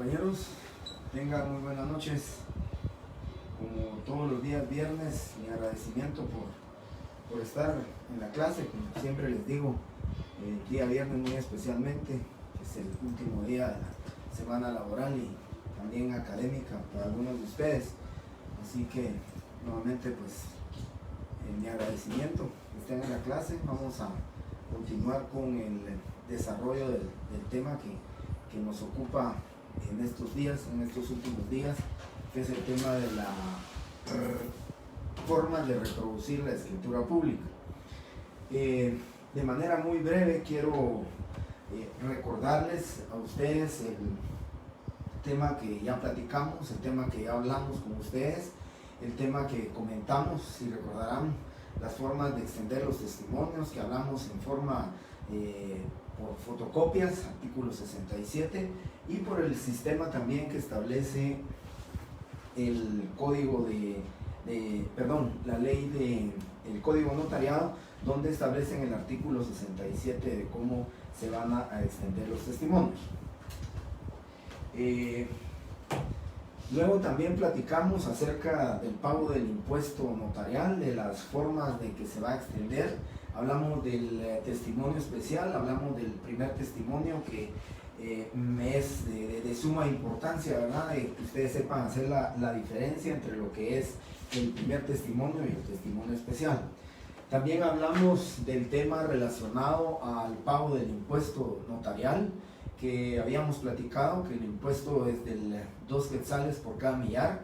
compañeros, tengan muy buenas noches. Como todos los días viernes, mi agradecimiento por estar en la clase. Como siempre les digo, el día viernes muy especialmente, que es el último día de la semana laboral y también académica para algunos de ustedes. Así que nuevamente pues mi agradecimiento que estén en la clase. Vamos a continuar con el desarrollo del tema que nos ocupa en estos días, en estos últimos días, que es el tema de la forma de reproducir la escritura pública. De manera muy breve quiero recordarles a ustedes el tema que ya platicamos, el tema que ya hablamos con ustedes, el tema que comentamos, si recordarán, las formas de extender los testimonios que hablamos en forma por fotocopias, artículo 67, y por el sistema también que establece el código la ley el código notariado, donde establecen el artículo 67 de cómo se van a extender los testimonios. Luego también platicamos acerca del pago del impuesto notarial, de las formas de que se va a extender. Hablamos del testimonio especial, hablamos del primer testimonio que me es de suma importancia, ¿verdad? Que ustedes sepan hacer la diferencia entre lo que es el primer testimonio y el testimonio especial. También hablamos del tema relacionado al pago del impuesto notarial, que habíamos platicado que el impuesto es del 2 quetzales por cada millar.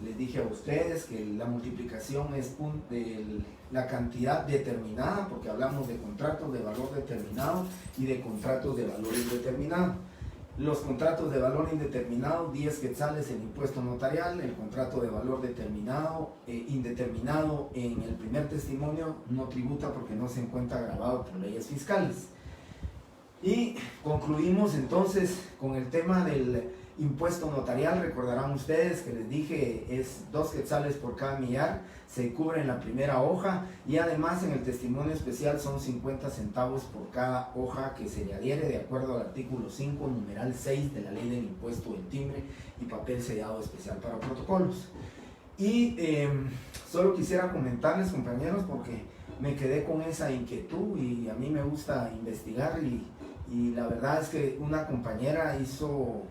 Les dije a ustedes que la multiplicación es de la cantidad determinada, porque hablamos de contratos de valor determinado y de contratos de valor indeterminado. Los contratos de valor indeterminado, 10 quetzales el impuesto notarial. El contrato de valor indeterminado en el primer testimonio no tributa porque no se encuentra gravado por leyes fiscales. Y concluimos entonces con el tema del impuesto notarial. Recordarán ustedes que les dije es 2 quetzales por cada millar, se cubre en la primera hoja, y además en el testimonio especial son 50 centavos por cada hoja que se le adhiere de acuerdo al artículo 5, numeral 6 de la ley del impuesto del timbre y papel sellado especial para protocolos. Y solo quisiera comentarles, compañeros, porque me quedé con esa inquietud y a mí me gusta investigar, y la verdad es que una compañera hizo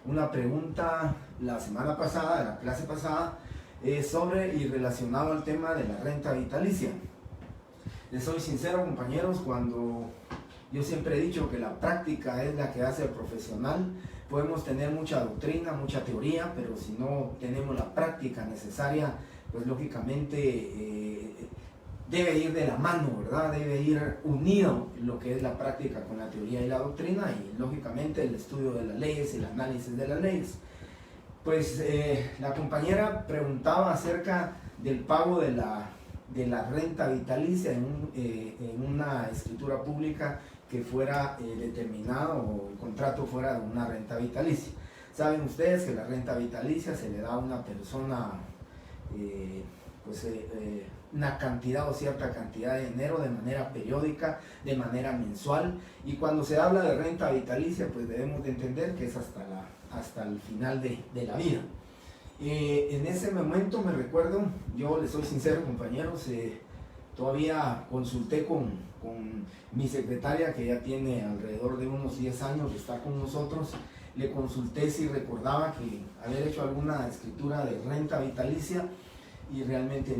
una pregunta la semana pasada, la clase pasada, sobre y relacionado al tema de la renta vitalicia. Les soy sincero, compañeros, cuando yo siempre he dicho que la práctica es la que hace al profesional. Podemos tener mucha doctrina, mucha teoría, pero si no tenemos la práctica necesaria, pues lógicamente debe ir de la mano, ¿verdad? Debe ir unido lo que es la práctica con la teoría y la doctrina, y lógicamente el estudio de las leyes, el análisis de las leyes. Pues la compañera preguntaba acerca del pago de la renta vitalicia en una escritura pública que fuera determinado, o el contrato fuera de una renta vitalicia. Saben ustedes que la renta vitalicia se le da a una persona una cantidad o cierta cantidad de dinero de manera periódica, de manera mensual, y cuando se habla de renta vitalicia pues debemos de entender que es hasta el final de la vida. En ese momento me recuerdo, yo les soy sincero, compañeros, todavía consulté con mi secretaria, que ya tiene alrededor de unos 10 años de estar con nosotros. Le consulté si recordaba que haber hecho alguna escritura de renta vitalicia, y realmente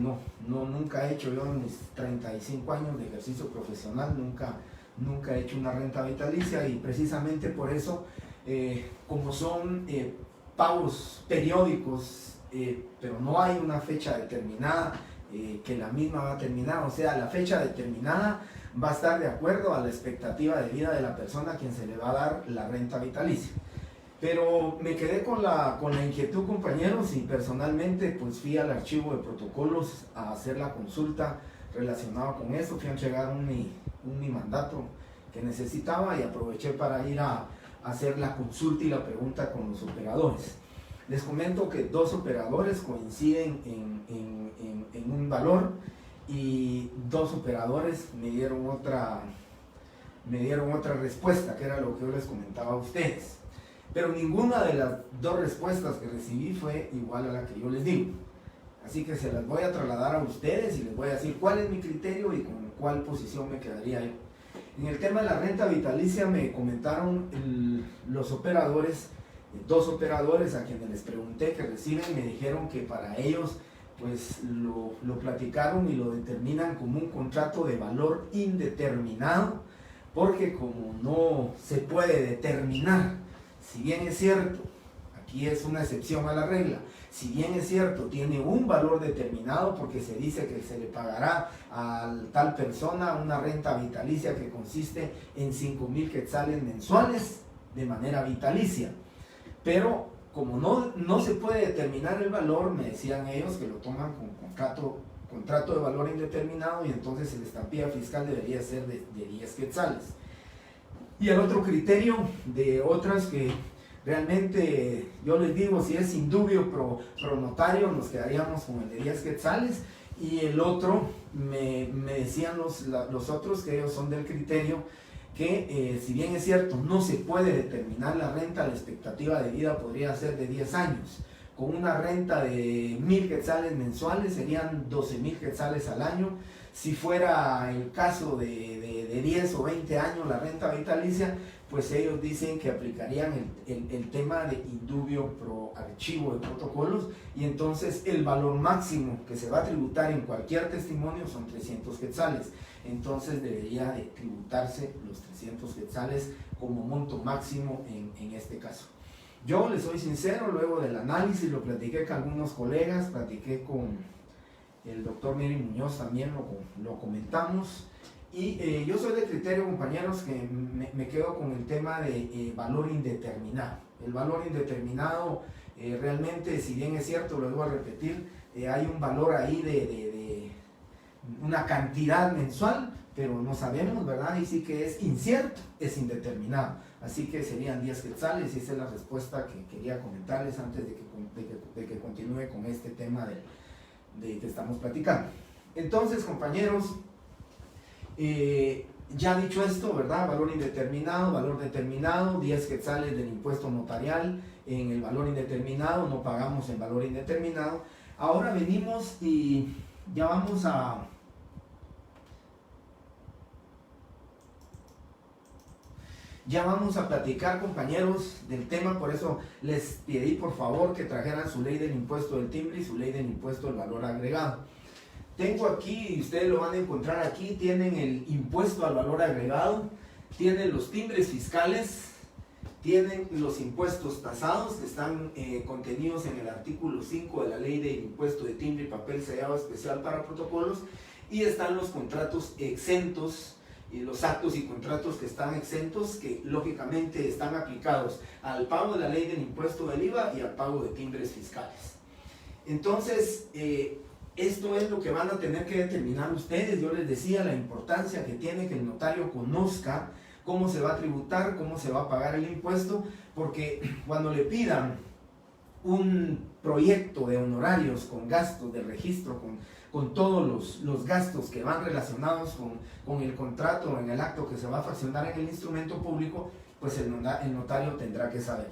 nunca he hecho. Yo en mis 35 años de ejercicio profesional nunca he hecho una renta vitalicia, y precisamente por eso, como son pagos periódicos, pero no hay una fecha determinada que la misma va a terminar, o sea, la fecha determinada va a estar de acuerdo a la expectativa de vida de la persona a quien se le va a dar la renta vitalicia. Pero me quedé con la inquietud, compañeros, y personalmente pues fui al archivo de protocolos a hacer la consulta relacionada con eso. Fui a entregar un mandato que necesitaba, y aproveché para ir a hacer la consulta y la pregunta con los operadores. Les comento que 2 operadores coinciden en un valor, y 2 operadores me dieron otra respuesta, que era lo que yo les comentaba a ustedes. Pero ninguna de las dos respuestas que recibí fue igual a la que yo les digo. Así que se las voy a trasladar a ustedes y les voy a decir cuál es mi criterio y con cuál posición me quedaría yo. En el tema de la renta vitalicia me comentaron los operadores, dos operadores a quienes les pregunté que reciben, me dijeron que para ellos pues lo platicaron y lo determinan como un contrato de valor indeterminado, porque como no se puede determinar, si bien es cierto, aquí es una excepción a la regla, si bien es cierto, tiene un valor determinado porque se dice que se le pagará a tal persona una renta vitalicia que consiste en 5,000 quetzales mensuales de manera vitalicia. Pero como no se puede determinar el valor, me decían ellos que lo toman con contrato de valor indeterminado y entonces la estampilla fiscal debería ser de 10 quetzales. Y el otro criterio de otras que realmente yo les digo, si es indubio pro notario, nos quedaríamos con el de 10 quetzales. Y el otro, me decían los otros, que ellos son del criterio que si bien es cierto, no se puede determinar la renta, la expectativa de vida podría ser de 10 años. Con una renta de 1,000 quetzales mensuales serían 12,000 quetzales al año. Si fuera el caso de 10 o 20 años la renta vitalicia, pues ellos dicen que aplicarían el tema de indubio pro archivo de protocolos, y entonces el valor máximo que se va a tributar en cualquier testimonio son 300 quetzales. Entonces debería de tributarse los 300 quetzales como monto máximo en este caso. Yo les soy sincero, luego del análisis lo platiqué con algunos colegas, platiqué con el doctor Miri Muñoz también, lo comentamos. Y yo soy de criterio, compañeros, que me quedo con el tema de valor indeterminado. El valor indeterminado realmente, si bien es cierto, lo debo repetir, hay un valor ahí de una cantidad mensual, pero no sabemos, ¿verdad? Y sí que es incierto, es indeterminado. Así que serían 10 quetzales y esa es la respuesta que quería comentarles antes de que continúe con este tema de que estamos platicando. Entonces, compañeros, ya dicho esto, ¿verdad? Valor indeterminado, valor determinado, 10 quetzales del impuesto notarial en el valor indeterminado, no pagamos en valor indeterminado. Ahora venimos y ya vamos a platicar, compañeros, del tema. Por eso les pedí por favor que trajeran su ley del impuesto del timbre y su ley del impuesto del valor agregado. Tengo aquí, y ustedes lo van a encontrar aquí, tienen el impuesto al valor agregado, tienen los timbres fiscales, tienen los impuestos tasados que están contenidos en el artículo 5 de la ley del impuesto de timbre y papel sellado especial para protocolos, y están los contratos exentos y los actos y contratos que están exentos, que lógicamente están aplicados al pago de la ley del impuesto del IVA y al pago de timbres fiscales. Entonces, esto es lo que van a tener que determinar ustedes. Yo les decía la importancia que tiene que el notario conozca cómo se va a tributar, cómo se va a pagar el impuesto, porque cuando le pidan un proyecto de honorarios con gastos de registro, con todos los gastos que van relacionados con el contrato, en el acto que se va a fraccionar en el instrumento público, pues el notario tendrá que saber.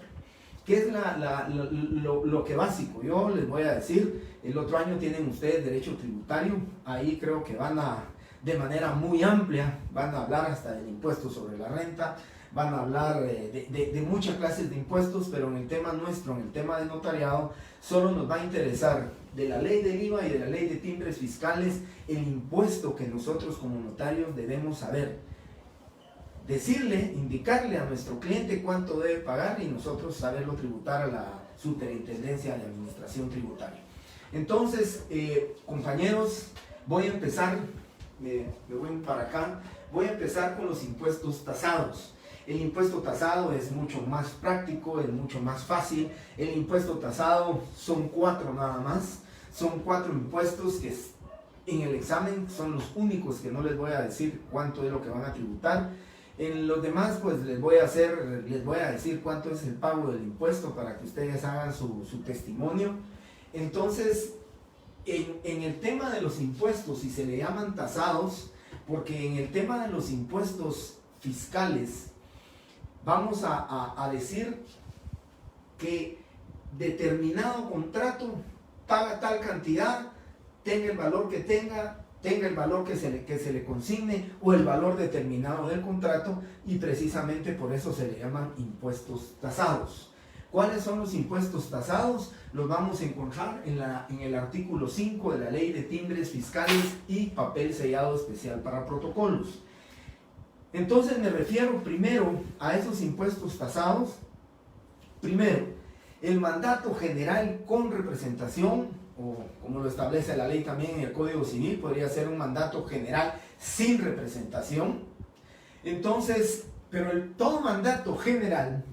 ¿Qué es lo que básico? Yo les voy a decir, el otro año tienen ustedes derecho tributario, ahí creo que de manera muy amplia, van a hablar hasta del impuesto sobre la renta, van a hablar de muchas clases de impuestos, pero en el tema nuestro, en el tema de notariado, solo nos va a interesar de la ley del IVA y de la ley de timbres fiscales el impuesto que nosotros como notarios debemos saber. Decirle, indicarle a nuestro cliente cuánto debe pagar y nosotros saberlo tributar a la Superintendencia de Administración Tributaria. Entonces, compañeros, voy a empezar, me voy para acá, voy a empezar con los impuestos tasados. El impuesto tasado es mucho más práctico, es mucho más fácil. El impuesto tasado son 4 nada más, son 4 impuestos que en el examen son los únicos que no les voy a decir cuánto es lo que van a tributar. En los demás pues les voy a decir cuánto es el pago del impuesto para que ustedes hagan su testimonio. Entonces, en el tema de los impuestos, si se le llaman tasados, porque en el tema de los impuestos fiscales vamos a decir que determinado contrato paga tal cantidad, tenga el valor que tenga el valor que se le consigne o el valor determinado del contrato, y precisamente por eso se le llaman impuestos tasados. ¿Cuáles son los impuestos tasados? Los vamos a encontrar en el artículo 5 de la Ley de Timbres Fiscales y Papel Sellado Especial para Protocolos. Entonces me refiero primero a esos impuestos tasados. Primero, el mandato general con representación, o como lo establece la ley también en el Código Civil, podría ser un mandato general sin representación. Entonces, pero todo mandato general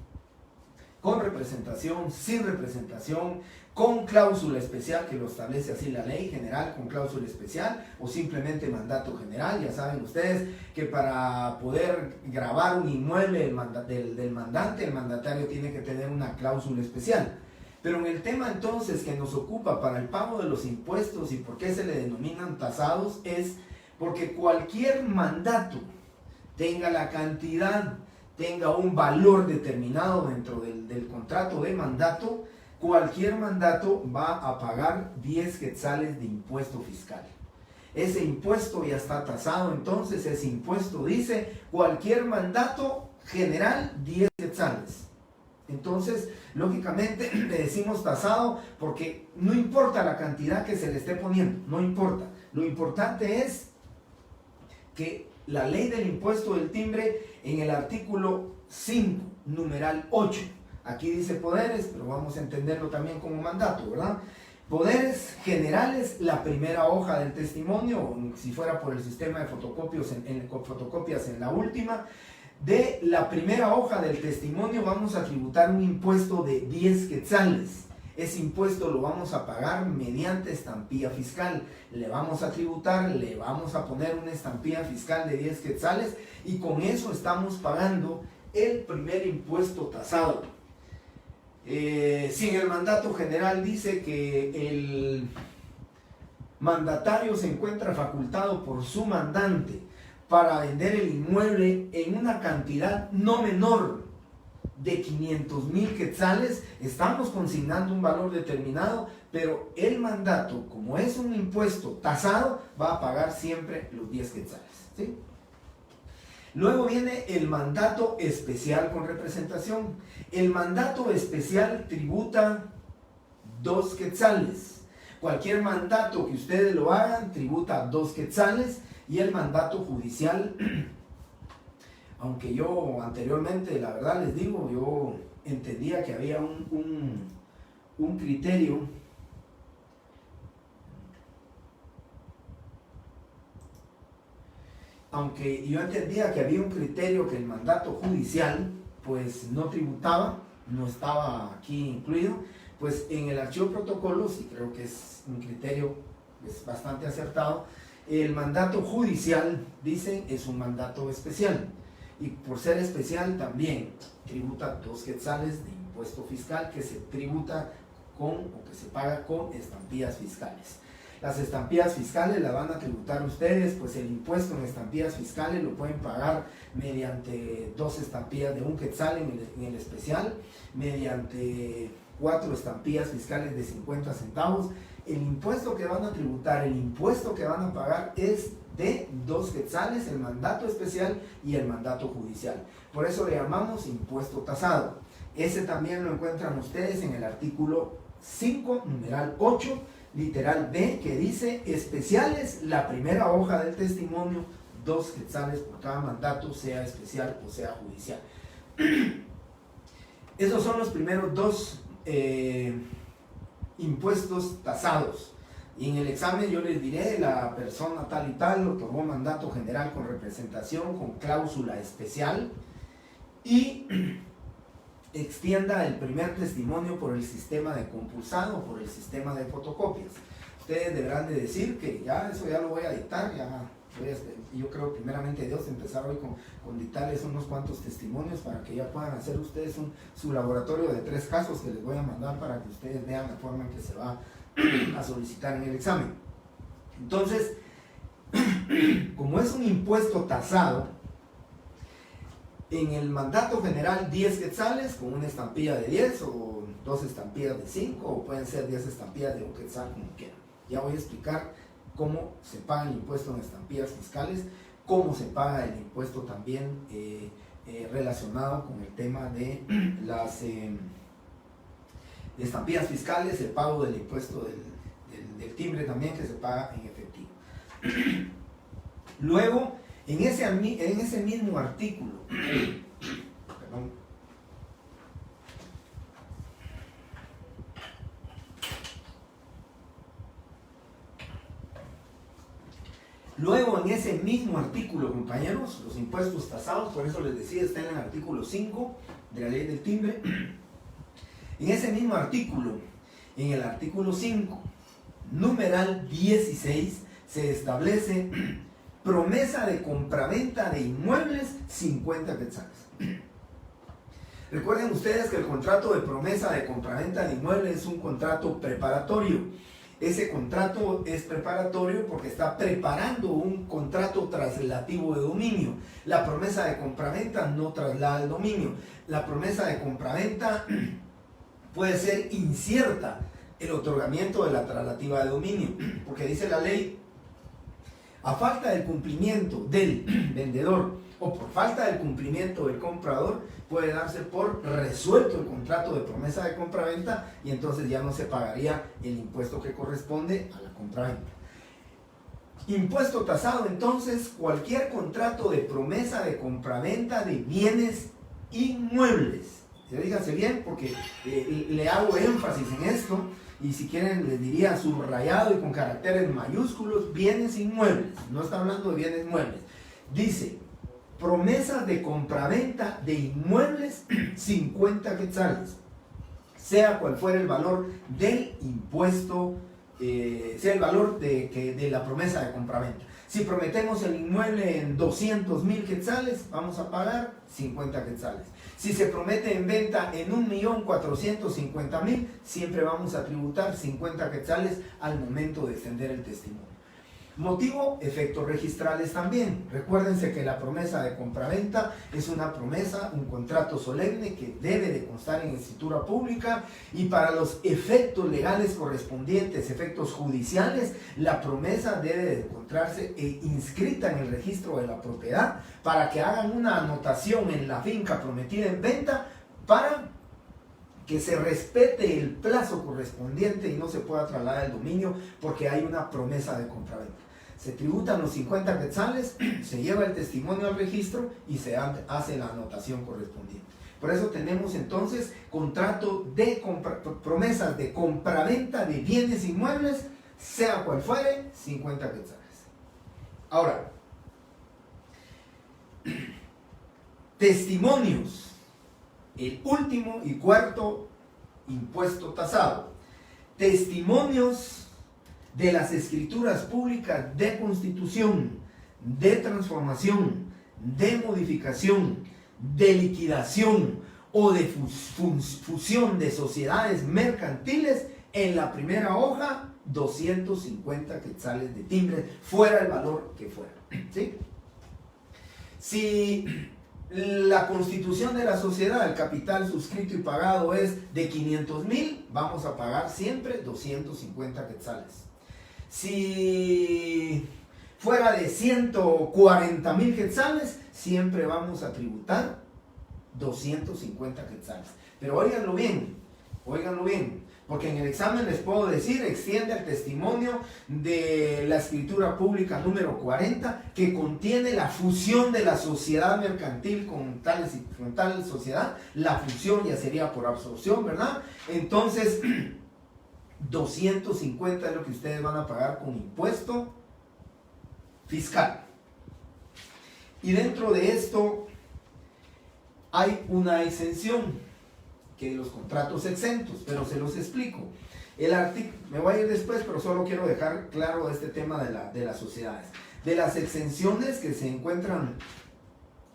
con representación, sin representación, con cláusula especial, que lo establece así la ley general, con cláusula especial, o simplemente mandato general. Ya saben ustedes que para poder gravar un inmueble del mandante, el mandatario tiene que tener una cláusula especial. Pero en el tema entonces que nos ocupa para el pago de los impuestos y por qué se le denominan tasados, es porque cualquier mandato tenga la cantidad, tenga un valor determinado dentro del contrato de mandato, cualquier mandato va a pagar 10 quetzales de impuesto fiscal. Ese impuesto ya está tasado, entonces ese impuesto dice cualquier mandato general 10 quetzales. Entonces, lógicamente le decimos tasado porque no importa la cantidad que se le esté poniendo, no importa. Lo importante es que la ley del impuesto del timbre en el artículo 5, numeral 8, aquí dice poderes, pero vamos a entenderlo también como mandato, ¿verdad? Poderes generales, la primera hoja del testimonio, si fuera por el sistema de fotocopias en la última. De la primera hoja del testimonio vamos a tributar un impuesto de 10 quetzales. Ese impuesto lo vamos a pagar mediante estampilla fiscal. Le vamos a tributar, le vamos a poner una estampilla fiscal de 10 quetzales y con eso estamos pagando el primer impuesto tasado. Si en el mandato general dice que el mandatario se encuentra facultado por su mandante para vender el inmueble en una cantidad no menor de 500,000 quetzales, estamos consignando un valor determinado, pero el mandato, como es un impuesto tasado, va a pagar siempre los 10 quetzales, ¿sí? Luego viene el mandato especial con representación. El mandato especial tributa 2 quetzales. Cualquier mandato que ustedes lo hagan tributa 2 quetzales. Y el mandato judicial, aunque yo anteriormente, la verdad les digo, yo entendía que había un criterio que el mandato judicial pues no tributaba, no estaba aquí incluido, pues en el archivo de protocolos, y creo que es un criterio pues, bastante acertado, el mandato judicial, dicen, es un mandato especial. Y por ser especial también tributa 2 quetzales de impuesto fiscal que se tributa con o que se paga con estampillas fiscales. Las estampillas fiscales las van a tributar ustedes, pues el impuesto en estampillas fiscales lo pueden pagar mediante 2 estampillas de 1 quetzal en el especial, mediante 4 estampillas fiscales de 50 centavos. El impuesto que van a tributar, el impuesto que van a pagar es de 2 quetzales, el mandato especial y el mandato judicial. Por eso le llamamos impuesto tasado. Ese también lo encuentran ustedes en el artículo 5, numeral 8, literal B, que dice especiales, la primera hoja del testimonio, 2 quetzales por cada mandato, sea especial o sea judicial. Esos son los primeros 2 impuestos tasados. Y en el examen yo les diré, la persona tal y tal otorgó mandato general con representación, con cláusula especial, y extienda el primer testimonio por el sistema de compulsado o por el sistema de fotocopias. Ustedes deberán de decir que ya eso ya lo voy a dictar, yo creo primeramente Dios empezar hoy con dictarles unos cuantos testimonios para que ya puedan hacer ustedes su laboratorio de 3 casos que les voy a mandar para que ustedes vean la forma en que se va a solicitar en el examen. Entonces, como es un impuesto tasado, En el mandato general 10 quetzales con una estampilla de 10 o 2 estampillas de 5 o pueden ser 10 estampillas de un quetzal como quieran. Ya voy a explicar cómo se paga el impuesto en estampillas fiscales, cómo se paga el impuesto también relacionado con el tema de las estampillas fiscales, el pago del impuesto del timbre también que se paga en efectivo. Luego, en ese mismo artículo, perdón, luego en ese mismo artículo, compañeros, los impuestos tasados, por eso les decía, está en el artículo 5 de la ley del timbre. En ese mismo artículo, en el artículo 5, numeral 16, se establece promesa de compraventa de inmuebles 50 quetzales. Recuerden ustedes que el contrato de promesa de compraventa de inmuebles es un contrato preparatorio. Ese contrato es preparatorio porque está preparando un contrato traslativo de dominio. La promesa de compraventa no traslada el dominio. La promesa de compraventa puede ser incierta el otorgamiento de la traslativa de dominio, porque dice la ley, a falta del cumplimiento del vendedor o por falta del cumplimiento del comprador, puede darse por resuelto el contrato de promesa de compraventa y entonces ya no se pagaría el impuesto que corresponde a la compraventa. Impuesto tasado, entonces, cualquier contrato de promesa de compraventa de bienes inmuebles. Díganse bien, porque le hago énfasis en esto, y si quieren les diría subrayado y con caracteres mayúsculos, bienes inmuebles. No está hablando de bienes muebles. Dice, promesas de compraventa de inmuebles 50 quetzales, sea cual fuera el valor del impuesto, sea el valor de la promesa de compraventa. Si prometemos el inmueble en 200,000 quetzales, vamos a pagar 50 quetzales. Si se promete en venta en 1.450.000, siempre vamos a tributar 50 quetzales al momento de extender el testimonio. Motivo, efectos registrales también. Recuérdense que la promesa de compraventa es una promesa, un contrato solemne que debe de constar en escritura pública, y para los efectos legales correspondientes, efectos judiciales, la promesa debe de encontrarse inscrita en el registro de la propiedad para que hagan una anotación en la finca prometida en venta para que se respete el plazo correspondiente y no se pueda trasladar el dominio porque hay una promesa de compraventa. Se tributan los 50 quetzales, se lleva el testimonio al registro y se hace la anotación correspondiente. Por eso tenemos entonces contrato de promesas de compraventa de bienes inmuebles, sea cual fuere, 50 quetzales. Ahora, testimonios. El último y cuarto impuesto tasado. Testimonios de las escrituras públicas de constitución, de transformación, de modificación, de liquidación o de fusión de sociedades mercantiles en la primera hoja, 250 quetzales de timbre, fuera el valor que fuera. ¿Sí? Si la constitución de la sociedad, el capital suscrito y pagado es de 500,000, vamos a pagar siempre 250 quetzales. Si fuera de 140,000 quetzales, siempre vamos a tributar 250 quetzales. Pero óiganlo bien, porque en el examen les puedo decir, extiende el testimonio de la escritura pública número 40, que contiene la fusión de la sociedad mercantil con tal sociedad. La fusión ya sería por absorción, ¿verdad? Entonces, 250 es lo que ustedes van a pagar con impuesto fiscal. Y dentro de esto hay una exención, que los contratos exentos, pero se los explico. El artículo, me voy a ir después, pero solo quiero dejar claro este tema de las sociedades. De las exenciones que se encuentran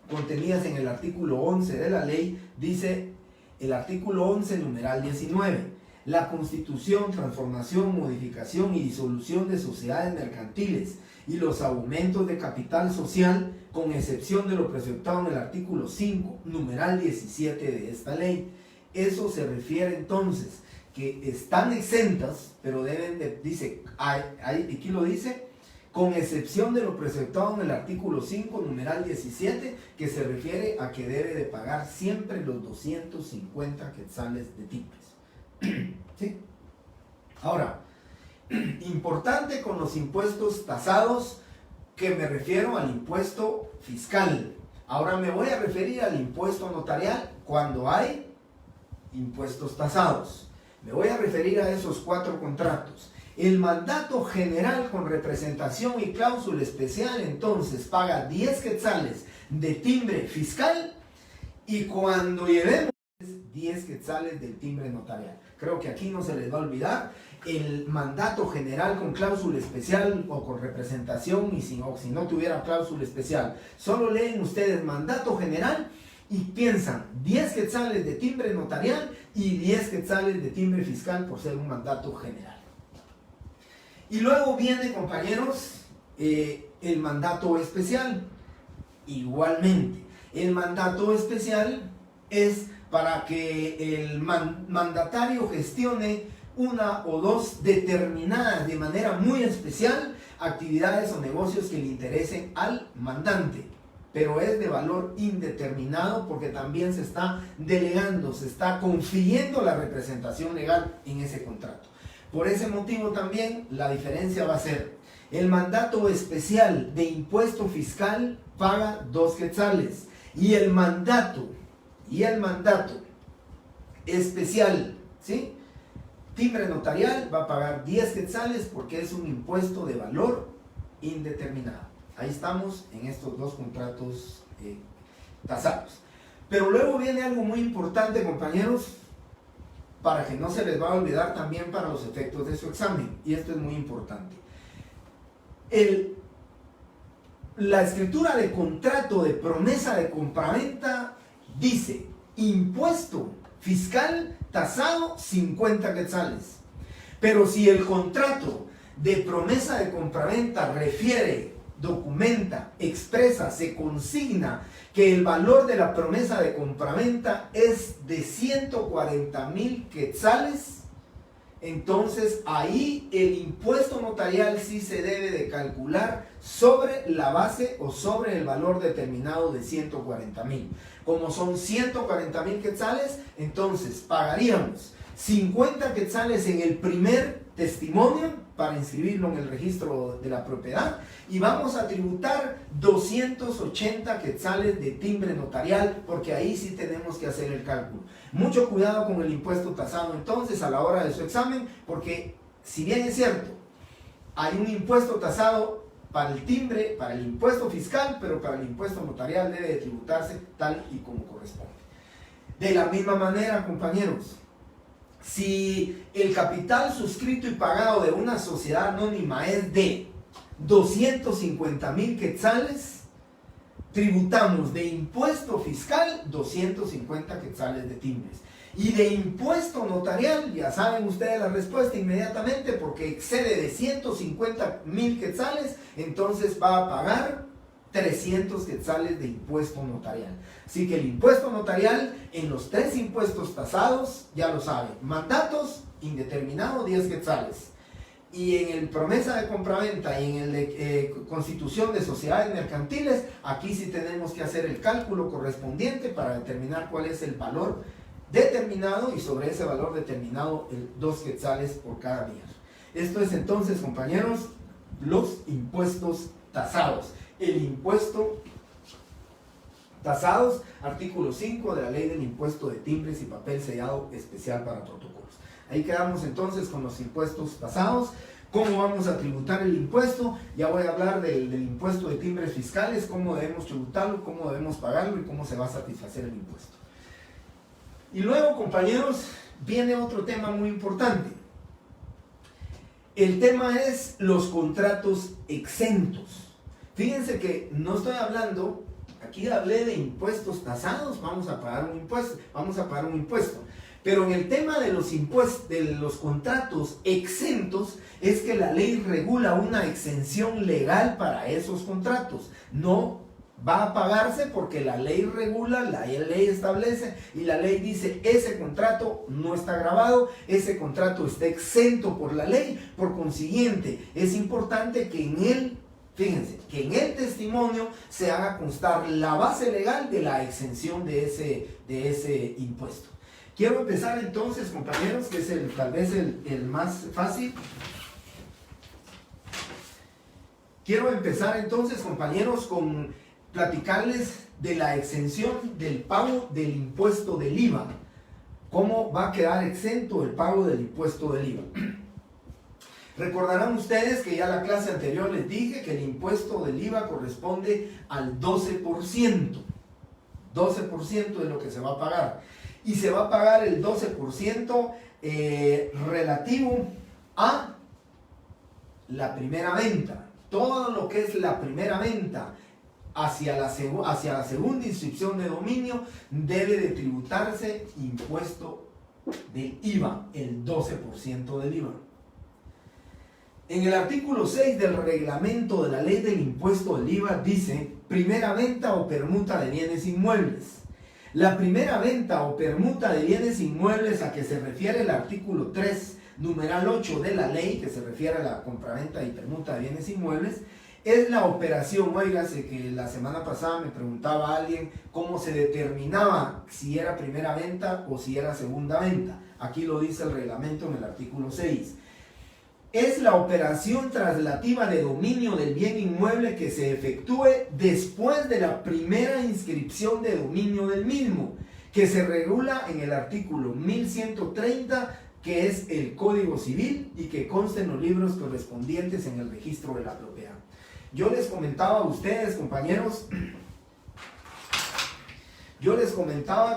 contenidas en el artículo 11 de la ley, dice el artículo 11, numeral 19, la constitución, transformación, modificación y disolución de sociedades mercantiles y los aumentos de capital social con excepción de lo preceptado en el artículo 5, numeral 17 de esta ley. Eso se refiere entonces que están exentas, pero deben de, dice, aquí lo dice, con excepción de lo preceptado en el artículo 5, numeral 17, que se refiere a que debe de pagar siempre los 250 quetzales de timbres. ¿Sí? Ahora, importante con los impuestos tasados, que me refiero al impuesto fiscal. Ahora me voy a referir al impuesto notarial cuando hay impuestos tasados. Me voy a referir a esos 4 contratos. El mandato general con representación y cláusula especial entonces paga 10 quetzales de timbre fiscal, y cuando llevemos 10 quetzales del timbre notarial. Creo que aquí no se les va a olvidar el mandato general con cláusula especial o con representación, y si no tuviera cláusula especial. Solo leen ustedes mandato general y piensan 10 quetzales de timbre notarial y 10 quetzales de timbre fiscal por ser un mandato general. Y luego viene, compañeros, el mandato especial. Igualmente, el mandato especial es para que el mandatario gestione una o dos determinadas de manera muy especial actividades o negocios que le interesen al mandante, pero es de valor indeterminado porque también se está delegando, se está confiriendo la representación legal en ese contrato. Por ese motivo también la diferencia va a ser: el mandato especial de impuesto fiscal paga 2 quetzales y el mandato especial, ¿sí?, timbre notarial, va a pagar 10 quetzales porque es un impuesto de valor indeterminado. Ahí estamos en estos 2 contratos tasados. Pero luego viene algo muy importante, compañeros, para que no se les va a olvidar también para los efectos de su examen, y esto es muy importante. La escritura de contrato de promesa de compraventa dice: impuesto fiscal tasado 50 quetzales. Pero si el contrato de promesa de compraventa refiere, documenta, expresa, se consigna que el valor de la promesa de compraventa es de 140,000 quetzales, entonces ahí el impuesto notarial sí se debe de calcular sobre la base o sobre el valor determinado de 140,000. Como son 140,000 quetzales, entonces pagaríamos 50 quetzales en el primer testimonio para inscribirlo en el registro de la propiedad, y vamos a tributar 280 quetzales de timbre notarial, porque ahí sí tenemos que hacer el cálculo. Mucho cuidado con el impuesto tasado entonces a la hora de su examen, porque si bien es cierto, hay un impuesto tasado para el timbre, para el impuesto fiscal, pero para el impuesto notarial debe de tributarse tal y como corresponde. De la misma manera, compañeros, si el capital suscrito y pagado de una sociedad anónima es de 250,000 quetzales, tributamos de impuesto fiscal 250 quetzales de timbres. Y de impuesto notarial, ya saben ustedes la respuesta inmediatamente, porque excede de 150,000 quetzales, entonces va a pagar 300 quetzales de impuesto notarial. Así que el impuesto notarial en los 3 impuestos tasados, ya lo saben: mandatos, indeterminado, 10 quetzales. Y en el promesa de compraventa y en el de constitución de sociedades mercantiles, aquí sí tenemos que hacer el cálculo correspondiente para determinar cuál es el valor determinado, y sobre ese valor determinado 2 quetzales por cada día. Esto es entonces, compañeros, los impuestos tasados. El impuesto tasados, artículo 5 de la ley del impuesto de timbres y papel sellado especial para protocolos. Ahí quedamos entonces con los impuestos tasados. ¿Cómo vamos a tributar el impuesto? Ya voy a hablar del impuesto de timbres fiscales, cómo debemos tributarlo, cómo debemos pagarlo y cómo se va a satisfacer el impuesto. Y luego, compañeros, viene otro tema muy importante. El tema es los contratos exentos. Fíjense que no estoy hablando, aquí hablé de impuestos tasados, vamos a pagar un impuesto, pero en el tema de los impuestos, de los contratos exentos, es que la ley regula una exención legal para esos contratos, no Va a pagarse porque la ley regula, la ley establece y la ley dice ese contrato no está grabado, ese contrato está exento por la ley. Por consiguiente, es importante que en él, fíjense, que en el testimonio se haga constar la base legal de la exención de ese impuesto. Quiero empezar entonces, compañeros, que es tal vez el más fácil. Quiero empezar entonces, compañeros, con platicarles de la exención del pago del impuesto del IVA. ¿Cómo va a quedar exento el pago del impuesto del IVA? Recordarán ustedes que ya la clase anterior les dije que el impuesto del IVA corresponde al 12%. 12% de lo que se va a pagar. Y se va a pagar el 12% relativo a la primera venta. Todo lo que es la primera venta hacia la segunda inscripción de dominio debe de tributarse impuesto del IVA, el 12% del IVA. En el artículo 6 del reglamento de la ley del impuesto del IVA dice primera venta o permuta de bienes inmuebles. La primera venta o permuta de bienes inmuebles a que se refiere el artículo 3, numeral 8 de la ley, que se refiere a la compraventa y permuta de bienes inmuebles, es la operación. Óigase que la semana pasada me preguntaba alguien cómo se determinaba si era primera venta o si era segunda venta. Aquí lo dice el reglamento en el artículo 6. Es la operación traslativa de dominio del bien inmueble que se efectúe después de la primera inscripción de dominio del mismo, que se regula en el artículo 1130, que es el Código Civil y que consta en los libros correspondientes en el registro de la propiedad. Yo les comentaba a ustedes, compañeros,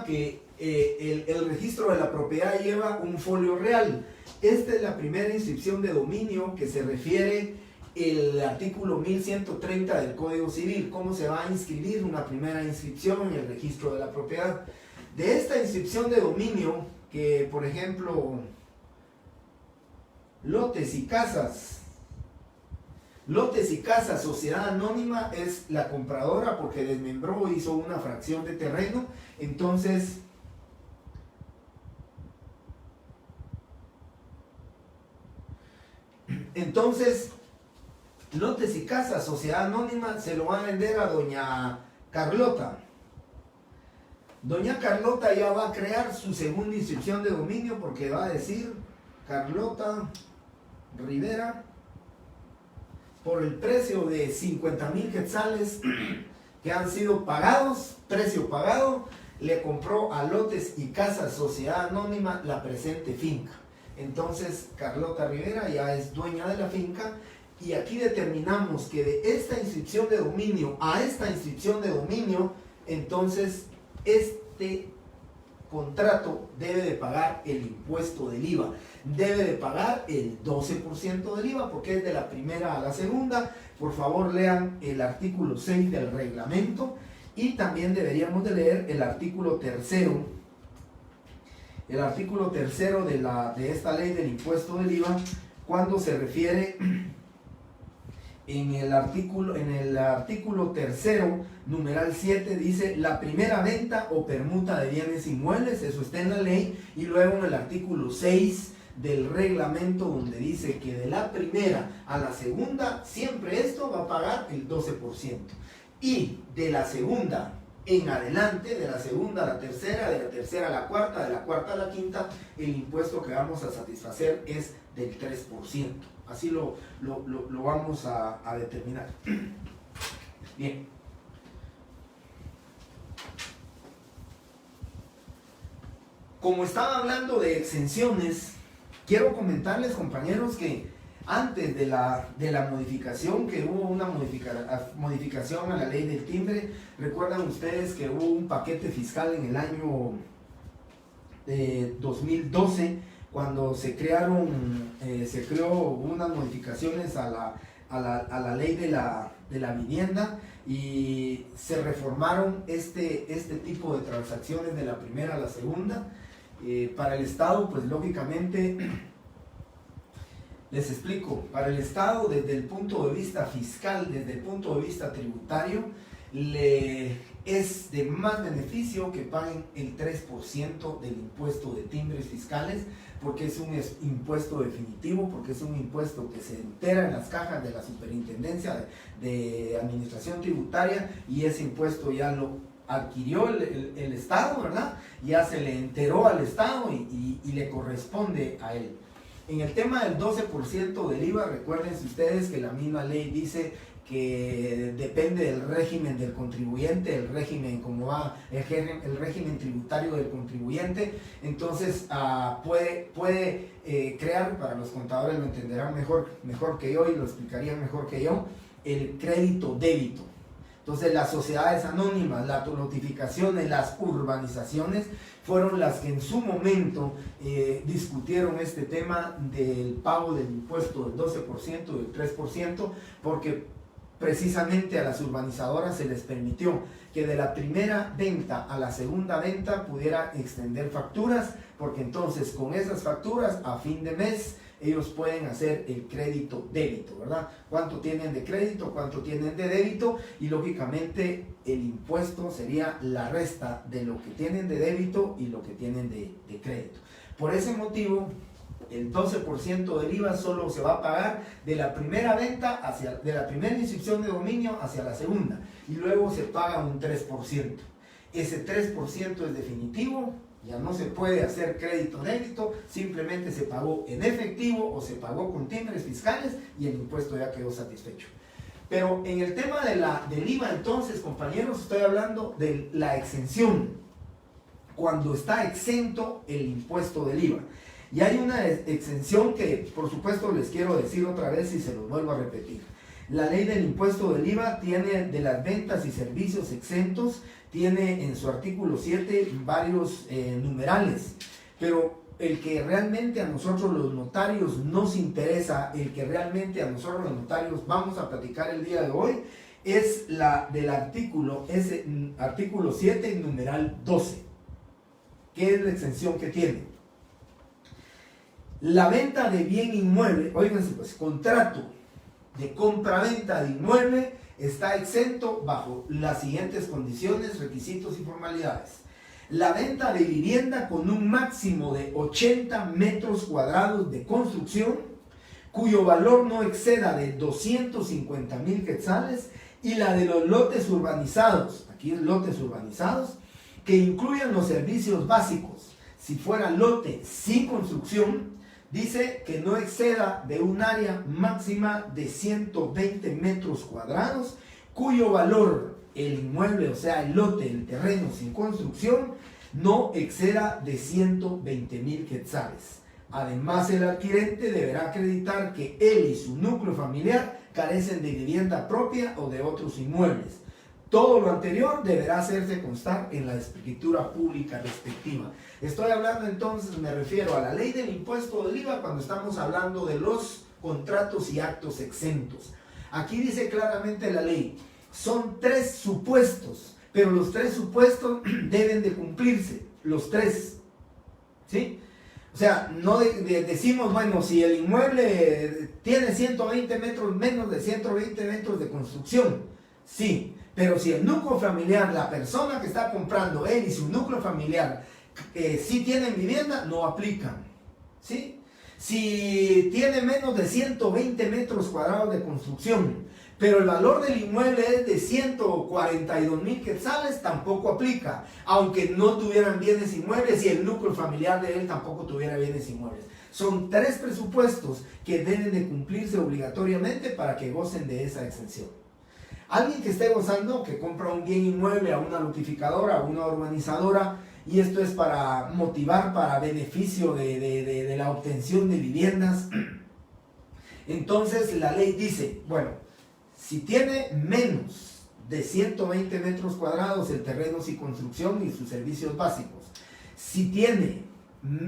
que el registro de la propiedad lleva un folio real. Esta es la primera inscripción de dominio que se refiere el artículo 1130 del Código Civil. ¿Cómo se va a inscribir una primera inscripción en el registro de la propiedad? De esta inscripción de dominio, que por ejemplo, lotes y casas, sociedad anónima es la compradora porque desmembró, hizo una fracción de terreno, entonces lotes y casas, sociedad anónima, se lo va a vender a doña Carlota. Doña Carlota ya va a crear su segunda inscripción de dominio porque va a decir Carlota Rivera, por el precio de 50,000 quetzales que han sido pagados, precio pagado, le compró a Lotes y Casas Sociedad Anónima la presente finca. Entonces Carlota Rivera ya es dueña de la finca y aquí determinamos que de esta inscripción de dominio a esta inscripción de dominio, entonces este contrato debe de pagar el impuesto del IVA. Debe de pagar el 12% del IVA porque es de la primera a la segunda. Por favor, lean el artículo 6 del reglamento y también deberíamos de leer el artículo tercero. El artículo tercero de esta ley del impuesto del IVA, cuando se refiere en el artículo tercero, numeral 7, dice la primera venta o permuta de bienes inmuebles, eso está en la ley, y luego en el artículo 6 del reglamento donde dice que de la primera a la segunda, siempre esto va a pagar el 12%. Y de la segunda en adelante, de la segunda a la tercera, de la tercera a la cuarta, de la cuarta a la quinta, el impuesto que vamos a satisfacer es del 3%. Así lo vamos a determinar. Bien. Como estaba hablando de exenciones, quiero comentarles, compañeros, que antes de la modificación, que hubo una modificación a la ley del timbre, recuerdan ustedes que hubo un paquete fiscal en el año 2012, cuando se creó unas modificaciones a la ley de la vivienda y se reformaron este tipo de transacciones de la primera a la segunda. Para el Estado, pues lógicamente, les explico, para el Estado desde el punto de vista fiscal, desde el punto de vista tributario, es de más beneficio que paguen el 3% del impuesto de timbres fiscales, porque es un impuesto definitivo, porque es un impuesto que se entera en las cajas de la Superintendencia de Administración Tributaria, y ese impuesto ya lo adquirió el Estado, ¿verdad? Ya se le enteró al Estado y le corresponde a él. En el tema del 12% del IVA, recuérdense ustedes que la misma ley dice que depende del régimen del contribuyente, el régimen como va, el régimen tributario del contribuyente. Entonces puede crear, para los contadores lo entenderán mejor que yo y lo explicarían mejor que yo, el crédito débito. Entonces las sociedades anónimas, las notificaciones, las urbanizaciones fueron las que en su momento discutieron este tema del pago del impuesto del 12%, del 3%, porque precisamente a las urbanizadoras se les permitió que de la primera venta a la segunda venta pudiera extender facturas, porque entonces con esas facturas a fin de mes ellos pueden hacer el crédito débito, ¿verdad? Cuánto tienen de crédito, cuánto tienen de débito, y lógicamente el impuesto sería la resta de lo que tienen de débito y lo que tienen de crédito. Por ese motivo, el 12% del IVA solo se va a pagar de la primera venta, de la primera inscripción de dominio hacia la segunda, y luego se paga un 3%. Ese 3% es definitivo. Ya no se puede hacer crédito débito, simplemente se pagó en efectivo o se pagó con timbres fiscales y el impuesto ya quedó satisfecho. Pero en el tema del IVA, entonces, compañeros, estoy hablando de la exención, cuando está exento el impuesto del IVA. Y hay una exención que, por supuesto, les quiero decir otra vez y se los vuelvo a repetir. La ley del impuesto del IVA tiene de las ventas y servicios exentos, tiene en su artículo 7 varios numerales, pero el que realmente a nosotros los notarios nos interesa, el que realmente a nosotros los notarios vamos a platicar el día de hoy, es la del artículo 7, numeral 12. ¿Qué es la exención que tiene? La venta de bien inmueble, óiganse pues, contrato de compra-venta de inmueble está exento bajo las siguientes condiciones, requisitos y formalidades. La venta de vivienda con un máximo de 80 metros cuadrados de construcción, cuyo valor no exceda de 250,000 quetzales, y la de los lotes urbanizados, aquí es lotes urbanizados, que incluyan los servicios básicos. Si fuera lote sin construcción, dice que no exceda de un área máxima de 120 metros cuadrados, cuyo valor, el inmueble, o sea, el lote, el terreno sin construcción, no exceda de 120,000 quetzales. Además, el adquirente deberá acreditar que él y su núcleo familiar carecen de vivienda propia o de otros inmuebles. Todo lo anterior deberá hacerse constar en la escritura pública respectiva. Estoy hablando entonces, me refiero a la ley del impuesto del IVA cuando estamos hablando de los contratos y actos exentos. Aquí dice claramente la ley, son 3 supuestos, pero los 3 supuestos deben de cumplirse, los 3, ¿sí? O sea, no decimos, bueno, si el inmueble tiene 120 metros, menos de 120 metros de construcción, sí. Pero si el núcleo familiar, la persona que está comprando, él y su núcleo familiar, sí tienen vivienda, no aplican, ¿sí? Si tiene menos de 120 metros cuadrados de construcción, pero el valor del inmueble es de 142,000 quetzales, tampoco aplica, aunque no tuvieran bienes inmuebles y el núcleo familiar de él tampoco tuviera bienes inmuebles. Son 3 presupuestos que deben de cumplirse obligatoriamente para que gocen de esa exención. Alguien que esté gozando, que compra un bien inmueble a una notificadora, a una urbanizadora, y esto es para motivar, para beneficio de la obtención de viviendas. Entonces la ley dice, bueno, si tiene menos de 120 metros cuadrados el terreno sin construcción y sus servicios básicos, si tiene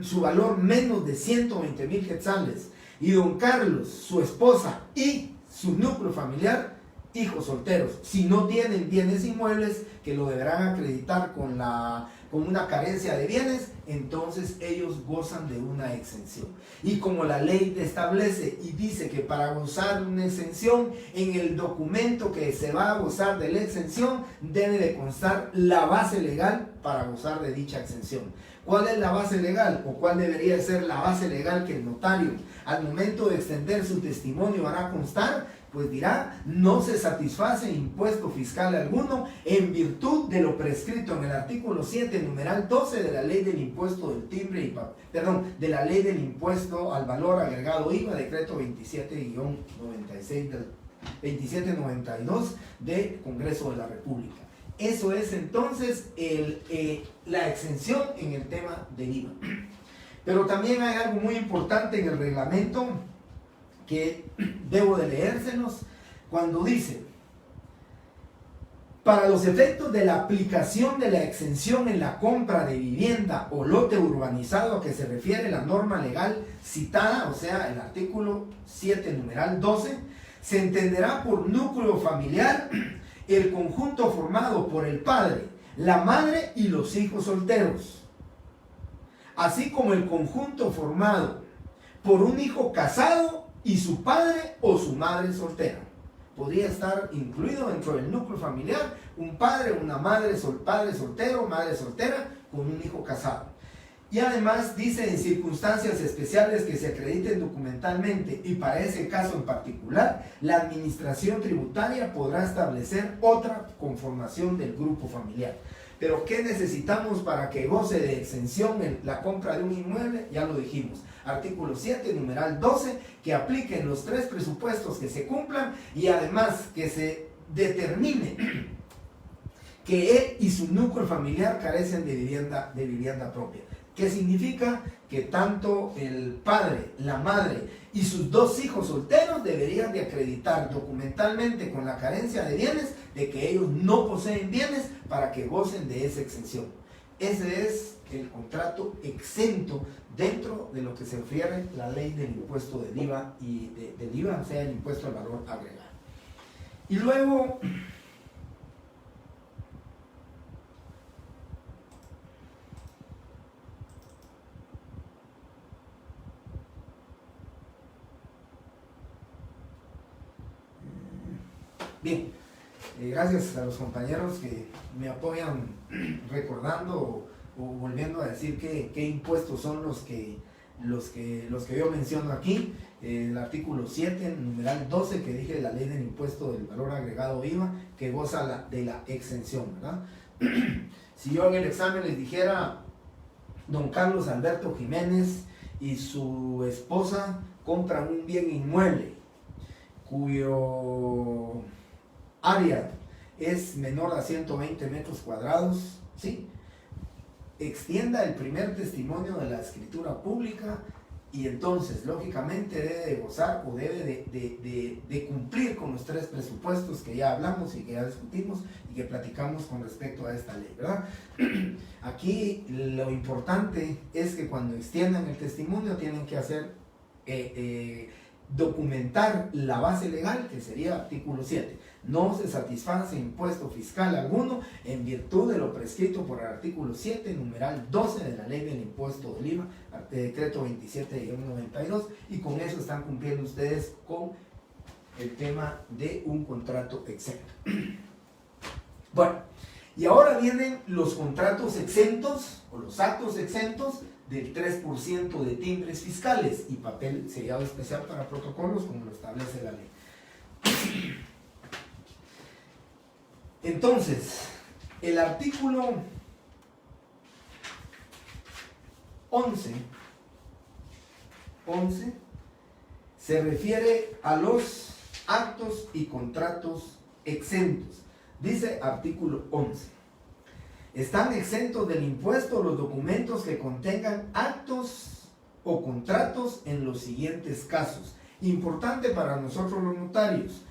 su valor menos de 120,000 quetzales, y don Carlos, su esposa y su núcleo familiar hijos solteros, si no tienen bienes inmuebles que lo deberán acreditar con una carencia de bienes, entonces ellos gozan de una exención. Y como la ley establece y dice que para gozar de una exención, en el documento que se va a gozar de la exención, debe de constar la base legal para gozar de dicha exención. ¿Cuál es la base legal? ¿O cuál debería ser la base legal que el notario, al momento de extender su testimonio, hará constar? Pues dirá: no se satisface impuesto fiscal alguno en virtud de lo prescrito en el artículo 7, numeral 12 de la ley del impuesto del timbre de la ley del impuesto al valor agregado IVA, decreto 2792 del Congreso de la República. Eso es entonces la exención en el tema del IVA. Pero también hay algo muy importante en el reglamento que debo de leérselos, cuando dice: para los efectos de la aplicación de la exención en la compra de vivienda o lote urbanizado a que se refiere la norma legal citada, o sea, el artículo 7, numeral 12, se entenderá por núcleo familiar el conjunto formado por el padre, la madre y los hijos solteros, así como el conjunto formado por un hijo casado y su padre o su madre soltera. Podría estar incluido dentro del núcleo familiar un padre, una madre, padre soltero, madre soltera con un hijo casado. Y además dice: en circunstancias especiales que se acrediten documentalmente, y para ese caso en particular, la administración tributaria podrá establecer otra conformación del grupo familiar. Pero ¿qué necesitamos para que goce de exención en la compra de un inmueble? Ya lo dijimos. Artículo 7, numeral 12, que apliquen los 3 presupuestos que se cumplan, y además que se determine que él y su núcleo familiar carecen de vivienda propia. ¿Qué significa? Que tanto el padre, la madre y sus 2 hijos solteros deberían de acreditar documentalmente, con la carencia de bienes, de que ellos no poseen bienes para que gocen de esa exención. Ese es el contrato exento dentro de lo que se refiere la ley del impuesto del IVA, o sea, el impuesto al valor agregado. Y luego, bien, gracias a los compañeros que me apoyan recordando o volviendo a decir qué impuestos son los que yo menciono aquí. El artículo 7, numeral 12, que dije, de la ley del impuesto del valor agregado IVA, que goza de la exención, ¿verdad? Si yo en el examen les dijera: don Carlos Alberto Jiménez y su esposa compran un bien inmueble cuyo área es menor a 120 metros cuadrados, ¿sí? Extienda el primer testimonio de la escritura pública, y entonces lógicamente debe de gozar o debe de cumplir con los 3 presupuestos que ya hablamos y que ya discutimos y que platicamos con respecto a esta ley, ¿verdad? Aquí lo importante es que cuando extiendan el testimonio tienen que hacer documentar la base legal, que sería artículo 7. No se satisface impuesto fiscal alguno en virtud de lo prescrito por el artículo 7, numeral 12 de la ley del impuesto del IVA, decreto 27-92, y con eso están cumpliendo ustedes con el tema de un contrato exento. Bueno, y ahora vienen los contratos exentos o los actos exentos del 3% de timbres fiscales y papel sellado especial para protocolos, como lo establece la ley. Entonces, el artículo 11 se refiere a los actos y contratos exentos. Dice artículo 11: están exentos del impuesto los documentos que contengan actos o contratos en los siguientes casos. Importante para nosotros los notarios: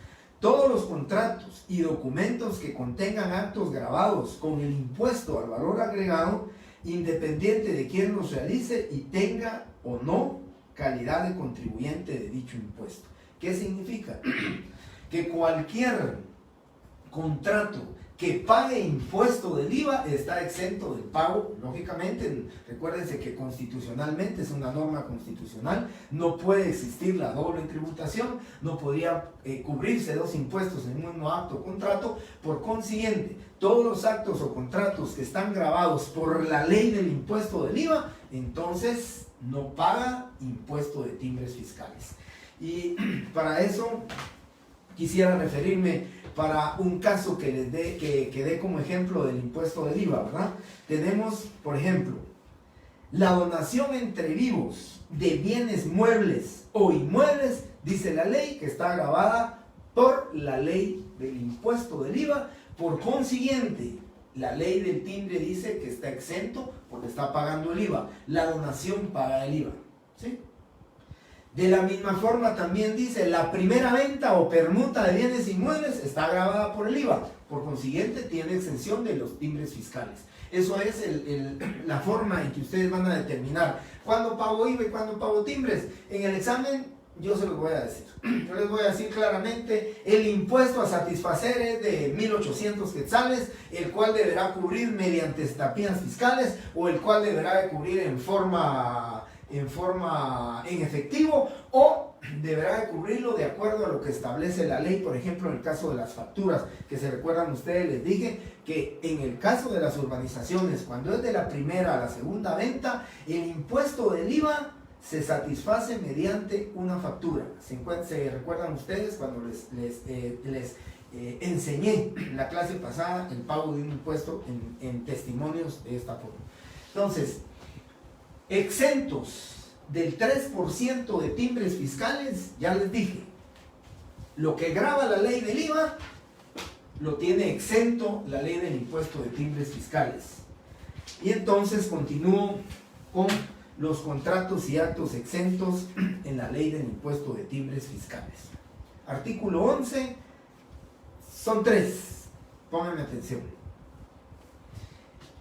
todos los contratos y documentos que contengan actos grabados con el impuesto al valor agregado, independiente de quién los realice y tenga o no calidad de contribuyente de dicho impuesto. ¿Qué significa? Que cualquier contrato que pague impuesto del IVA está exento del pago, lógicamente. Recuérdense que constitucionalmente es una norma constitucional, no puede existir la doble tributación, no podría cubrirse dos impuestos en un mismo acto o contrato. Por consiguiente, todos los actos o contratos que están gravados por la ley del impuesto del IVA, entonces no paga impuesto de timbres fiscales. Y para eso quisiera referirme para un caso que les dé como ejemplo del impuesto del IVA, ¿verdad? Tenemos, por ejemplo, la donación entre vivos de bienes muebles o inmuebles, dice la ley, que está agravada por la ley del impuesto del IVA. Por consiguiente, la ley del timbre dice que está exento porque está pagando el IVA. La donación paga el IVA, ¿sí? De la misma forma también dice, la primera venta o permuta de bienes inmuebles está gravada por el IVA, por consiguiente tiene exención de los timbres fiscales. Eso es la forma en que ustedes van a determinar cuándo pago IVA y cuándo pago timbres. En el examen yo se los voy a decir. Yo les voy a decir claramente, el impuesto a satisfacer es de 1.800 quetzales, el cual deberá cubrir mediante estampillas fiscales o el cual deberá de cubrir en efectivo, o deberá de cubrirlo de acuerdo a lo que establece la ley. Por ejemplo, en el caso de las facturas, que se recuerdan ustedes, les dije que en el caso de las urbanizaciones, cuando es de la primera a la segunda venta, el impuesto del IVA se satisface mediante una factura. Se recuerdan ustedes cuando les enseñé en la clase pasada el pago de un impuesto en testimonios de esta forma. Entonces, exentos del 3% de timbres fiscales, ya les dije, lo que grava la ley del IVA lo tiene exento la ley del impuesto de timbres fiscales. Y entonces continúo con los contratos y actos exentos en la ley del impuesto de timbres fiscales. Artículo 11, son 3, pónganme atención.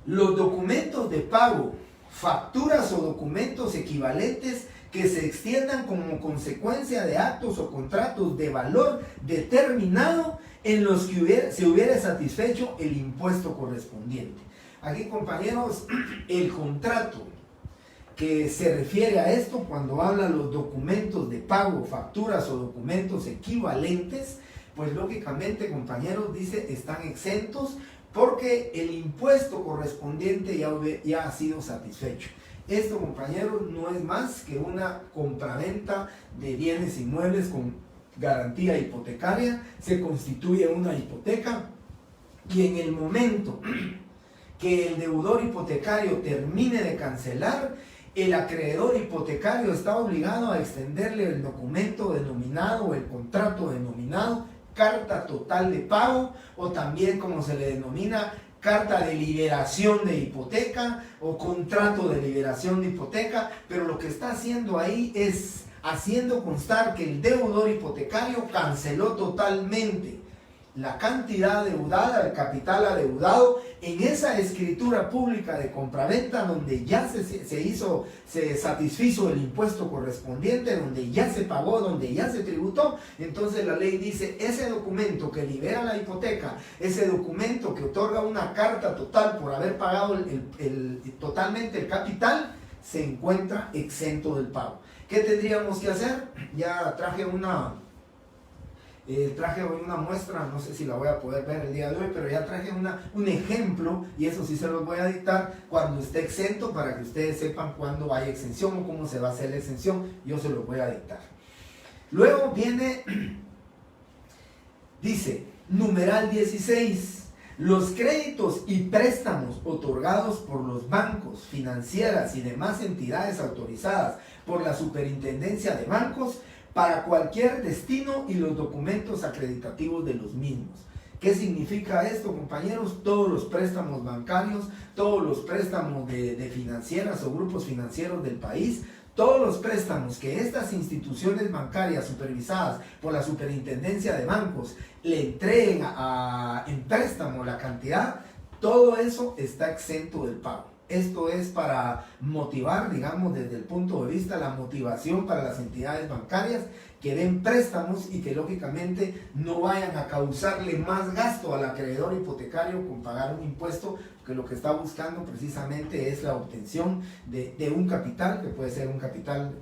Los documentos de pago, facturas o documentos equivalentes que se extiendan como consecuencia de actos o contratos de valor determinado en los que se hubiera satisfecho el impuesto correspondiente. Aquí, compañeros, el contrato que se refiere a esto cuando habla los documentos de pago, facturas o documentos equivalentes, pues lógicamente, compañeros, dice están exentos porque el impuesto correspondiente ya ha sido satisfecho. Esto, compañeros, no es más que una compraventa de bienes inmuebles con garantía hipotecaria. Se constituye una hipoteca y en el momento que el deudor hipotecario termine de cancelar, el acreedor hipotecario está obligado a extenderle el documento denominado o el contrato denominado carta total de pago, o también como se le denomina carta de liberación de hipoteca o contrato de liberación de hipoteca. Pero lo que está haciendo ahí es haciendo constar que el deudor hipotecario canceló totalmente la cantidad adeudada, el capital adeudado, en esa escritura pública de compraventa donde ya se satisfizo el impuesto correspondiente, donde ya se pagó, donde ya se tributó. Entonces la ley dice, ese documento que libera la hipoteca, ese documento que otorga una carta total por haber pagado totalmente el capital, se encuentra exento del pago. ¿Qué tendríamos que hacer? Ya traje hoy una muestra, no sé si la voy a poder ver el día de hoy, pero ya traje un ejemplo, y eso sí se los voy a dictar cuando esté exento, para que ustedes sepan cuándo hay exención o cómo se va a hacer la exención. Yo se los voy a dictar. Luego viene, dice, numeral 16, los créditos y préstamos otorgados por los bancos, financieras y demás entidades autorizadas por la Superintendencia de Bancos para cualquier destino y los documentos acreditativos de los mismos. ¿Qué significa esto, compañeros? Todos los préstamos bancarios, todos los préstamos de financieras o grupos financieros del país, todos los préstamos que estas instituciones bancarias supervisadas por la Superintendencia de Bancos le entreguen en préstamo la cantidad, todo eso está exento del pago. Esto es para motivar, digamos, desde el punto de vista de la motivación para las entidades bancarias que den préstamos y que lógicamente no vayan a causarle más gasto al acreedor hipotecario con pagar un impuesto, que lo que está buscando precisamente es la obtención de un capital, que puede ser un capital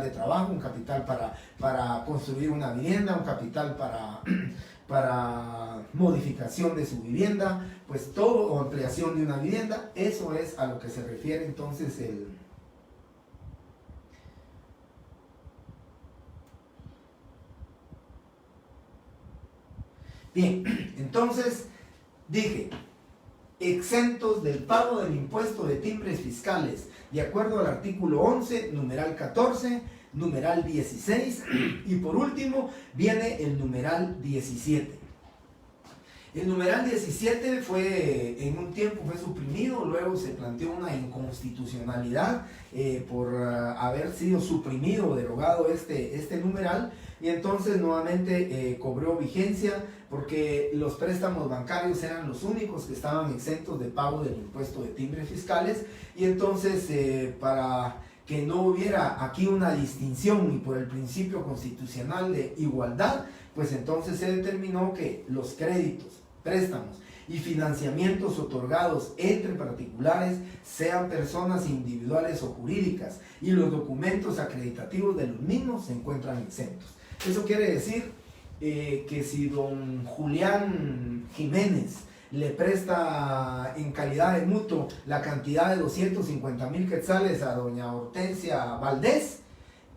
de trabajo, un capital para construir una vivienda, un capital para modificación de su vivienda, pues todo, o ampliación de una vivienda. Eso es a lo que se refiere entonces el... Bien, entonces dije, exentos del pago del impuesto de timbres fiscales, de acuerdo al artículo 11, numeral 14, numeral 16, y por último viene el numeral 17. El numeral 17 en un tiempo fue suprimido, luego se planteó una inconstitucionalidad por haber sido suprimido o derogado este numeral, y entonces nuevamente cobró vigencia porque los préstamos bancarios eran los únicos que estaban exentos de pago del impuesto de timbres fiscales, y entonces para que no hubiera aquí una distinción y por el principio constitucional de igualdad, pues entonces se determinó que los créditos, préstamos y financiamientos otorgados entre particulares, sean personas individuales o jurídicas, y los documentos acreditativos de los mismos se encuentran exentos. Eso quiere decir que si don Julián Jiménez le presta en calidad de mutuo la cantidad de 250,000 quetzales a doña Hortensia Valdés,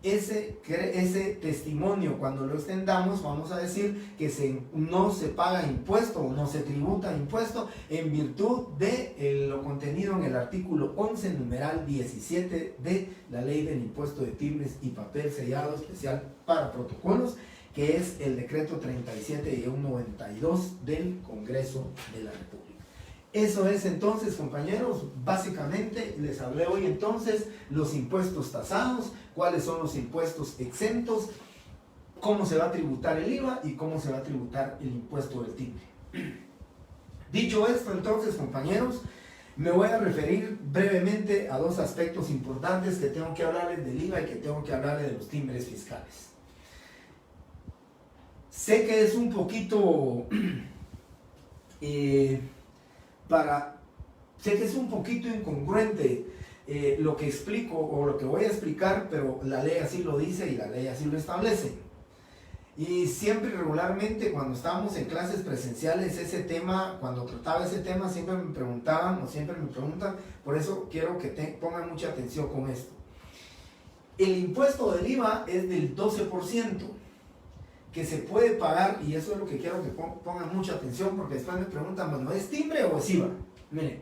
ese testimonio, cuando lo extendamos, vamos a decir que no se paga impuesto o no se tributa impuesto en virtud de lo contenido en el artículo 11, numeral 17 de la Ley del Impuesto de Timbres y Papel Sellado Especial para Protocolos, que es el decreto 37-92 del Congreso de la República. Eso es entonces, compañeros, básicamente les hablé hoy entonces los impuestos tasados, cuáles son los impuestos exentos, cómo se va a tributar el IVA y cómo se va a tributar el impuesto del timbre. Dicho esto entonces, compañeros, me voy a referir brevemente a dos aspectos importantes que tengo que hablarles del IVA y que tengo que hablarles de los timbres fiscales. Sé que es un poquito incongruente lo que explico o lo que voy a explicar, pero la ley así lo dice y la ley así lo establece. Y siempre regularmente cuando estábamos en clases presenciales, cuando trataba ese tema, siempre me preguntaban o siempre me preguntan, por eso quiero que pongan mucha atención con esto. El impuesto del IVA es del 12%. Que se puede pagar, y eso es lo que quiero que pongan mucha atención, porque después me preguntan, bueno, ¿es timbre o es IVA? Miren,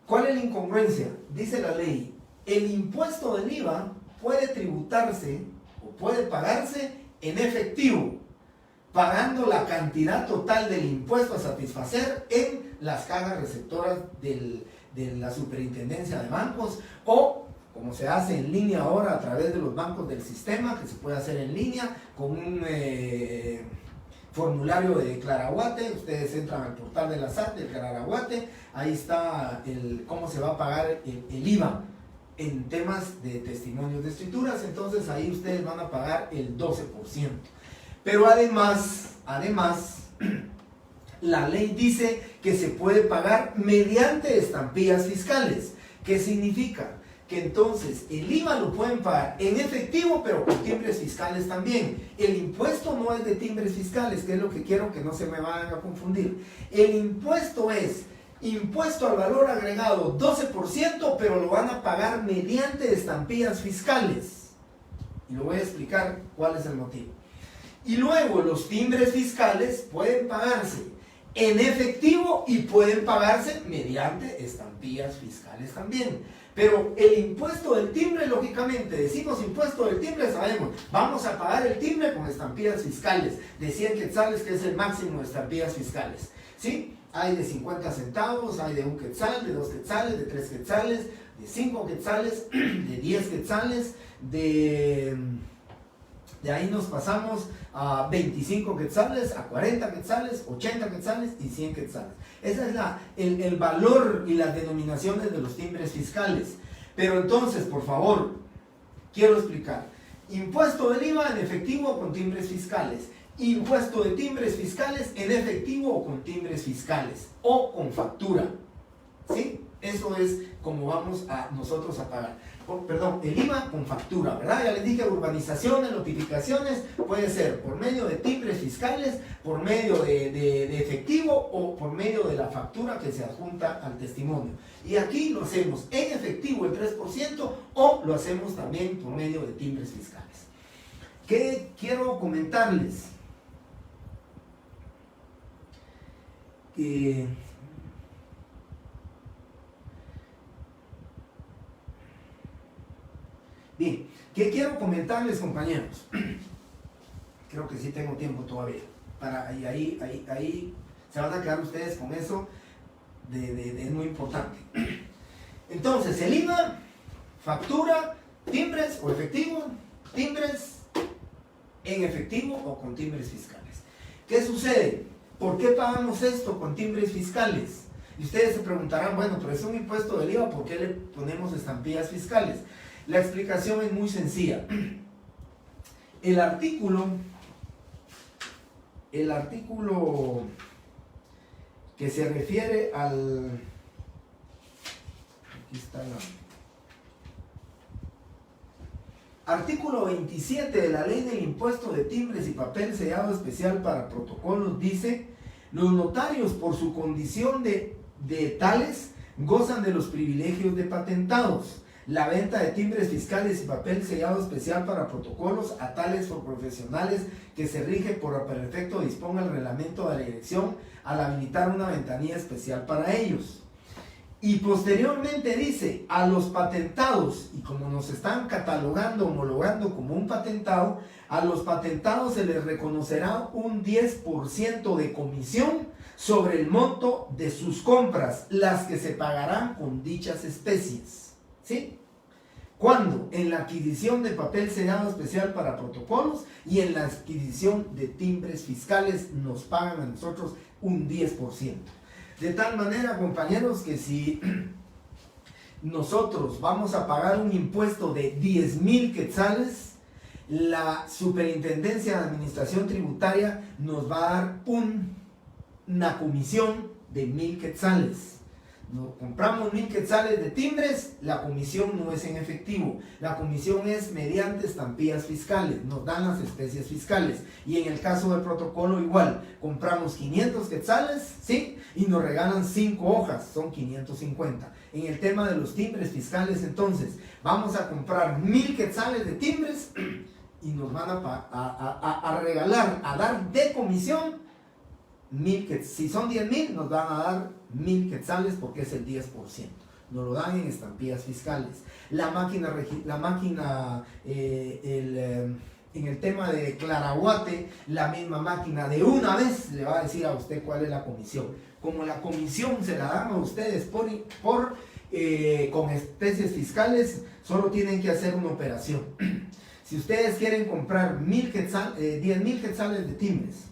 ¿cuál es la incongruencia? Dice la ley, el impuesto del IVA puede tributarse o puede pagarse en efectivo, pagando la cantidad total del impuesto a satisfacer en las cajas receptoras de la Superintendencia de Bancos, o como se hace en línea ahora a través de los bancos del sistema, que se puede hacer en línea con un formulario de Claraguate. Ustedes entran al portal de la SAT, del Claraguate, ahí está cómo se va a pagar el IVA en temas de testimonios de escrituras. Entonces ahí ustedes van a pagar el 12%. Pero además, la ley dice que se puede pagar mediante estampillas fiscales. ¿Qué significa? Que entonces el IVA lo pueden pagar en efectivo, pero con timbres fiscales también. El impuesto no es de timbres fiscales, que es lo que quiero que no se me vayan a confundir. El impuesto es impuesto al valor agregado 12%, pero lo van a pagar mediante estampillas fiscales. Y lo voy a explicar cuál es el motivo. Y luego los timbres fiscales pueden pagarse en efectivo y pueden pagarse mediante estampillas fiscales también. Pero el impuesto del timbre, lógicamente, decimos impuesto del timbre, sabemos, vamos a pagar el timbre con estampillas fiscales de 100 quetzales, que es el máximo de estampillas fiscales, ¿sí? Hay de 50 centavos, hay de 1 quetzal, de 2 quetzales, de 3 quetzales, de 5 quetzales, de 10 quetzales, de De ahí nos pasamos a 25 quetzales, a 40 quetzales, 80 quetzales y 100 quetzales. Ese es el valor y las denominaciones de los timbres fiscales. Pero entonces, por favor, quiero explicar. Impuesto del IVA en efectivo o con timbres fiscales. Impuesto de timbres fiscales en efectivo o con timbres fiscales. O con factura. ¿Sí? Eso es como vamos a nosotros a pagar. Perdón, el IVA con factura, ¿verdad? Ya les dije, urbanizaciones, notificaciones, puede ser por medio de timbres fiscales, por medio de efectivo o por medio de la factura que se adjunta al testimonio. Y aquí lo hacemos en efectivo el 3% o lo hacemos también por medio de timbres fiscales. ¿Qué quiero comentarles? Bien, ¿qué quiero comentarles, compañeros? Creo que sí tengo tiempo todavía. Y ahí se van a quedar ustedes con eso de muy importante. Entonces, el IVA, factura, timbres o efectivo, timbres en efectivo o con timbres fiscales. ¿Qué sucede? ¿Por qué pagamos esto con timbres fiscales? Y ustedes se preguntarán, bueno, pero es un impuesto del IVA, ¿por qué le ponemos estampillas fiscales? La explicación es muy sencilla. El artículo que se refiere al... Aquí está Artículo 27 de la Ley del Impuesto de Timbres y Papel Sellado Especial para Protocolos dice: los notarios, por su condición de tales, gozan de los privilegios de patentados. La venta de timbres fiscales y papel sellado especial para protocolos a tales por profesionales que se rige por perfecto disponga el reglamento de la dirección al habilitar una ventanilla especial para ellos. Y posteriormente dice, a los patentados, y como nos están catalogando, homologando como un patentado, a los patentados se les reconocerá un 10% de comisión sobre el monto de sus compras, las que se pagarán con dichas especies. ¿Sí? ¿Cuándo? En la adquisición de papel sellado especial para protocolos y en la adquisición de timbres fiscales nos pagan a nosotros un 10%. De tal manera, compañeros, que si nosotros vamos a pagar un impuesto de 10,000 quetzales, la Superintendencia de Administración Tributaria nos va a dar una comisión de 1,000 quetzales. No, compramos 1,000 quetzales de timbres, la comisión no es en efectivo, la comisión es mediante estampillas fiscales, nos dan las especies fiscales. Y en el caso del protocolo igual, compramos 500 quetzales, ¿sí? Y nos regalan 5 hojas, son 550. En el tema de los timbres fiscales, entonces, vamos a comprar 1,000 quetzales de timbres y nos van a regalar, a dar de comisión 1,000 quetzales. Si son 10,000, nos van a dar 1,000 quetzales porque es el 10%. Nos lo dan en estampillas fiscales. En el tema de Claraguate, la misma máquina de una vez le va a decir a usted cuál es la comisión. Como la comisión se la dan a ustedes con especies fiscales, solo tienen que hacer una operación. Si ustedes quieren comprar 10,000 quetzales de timbres,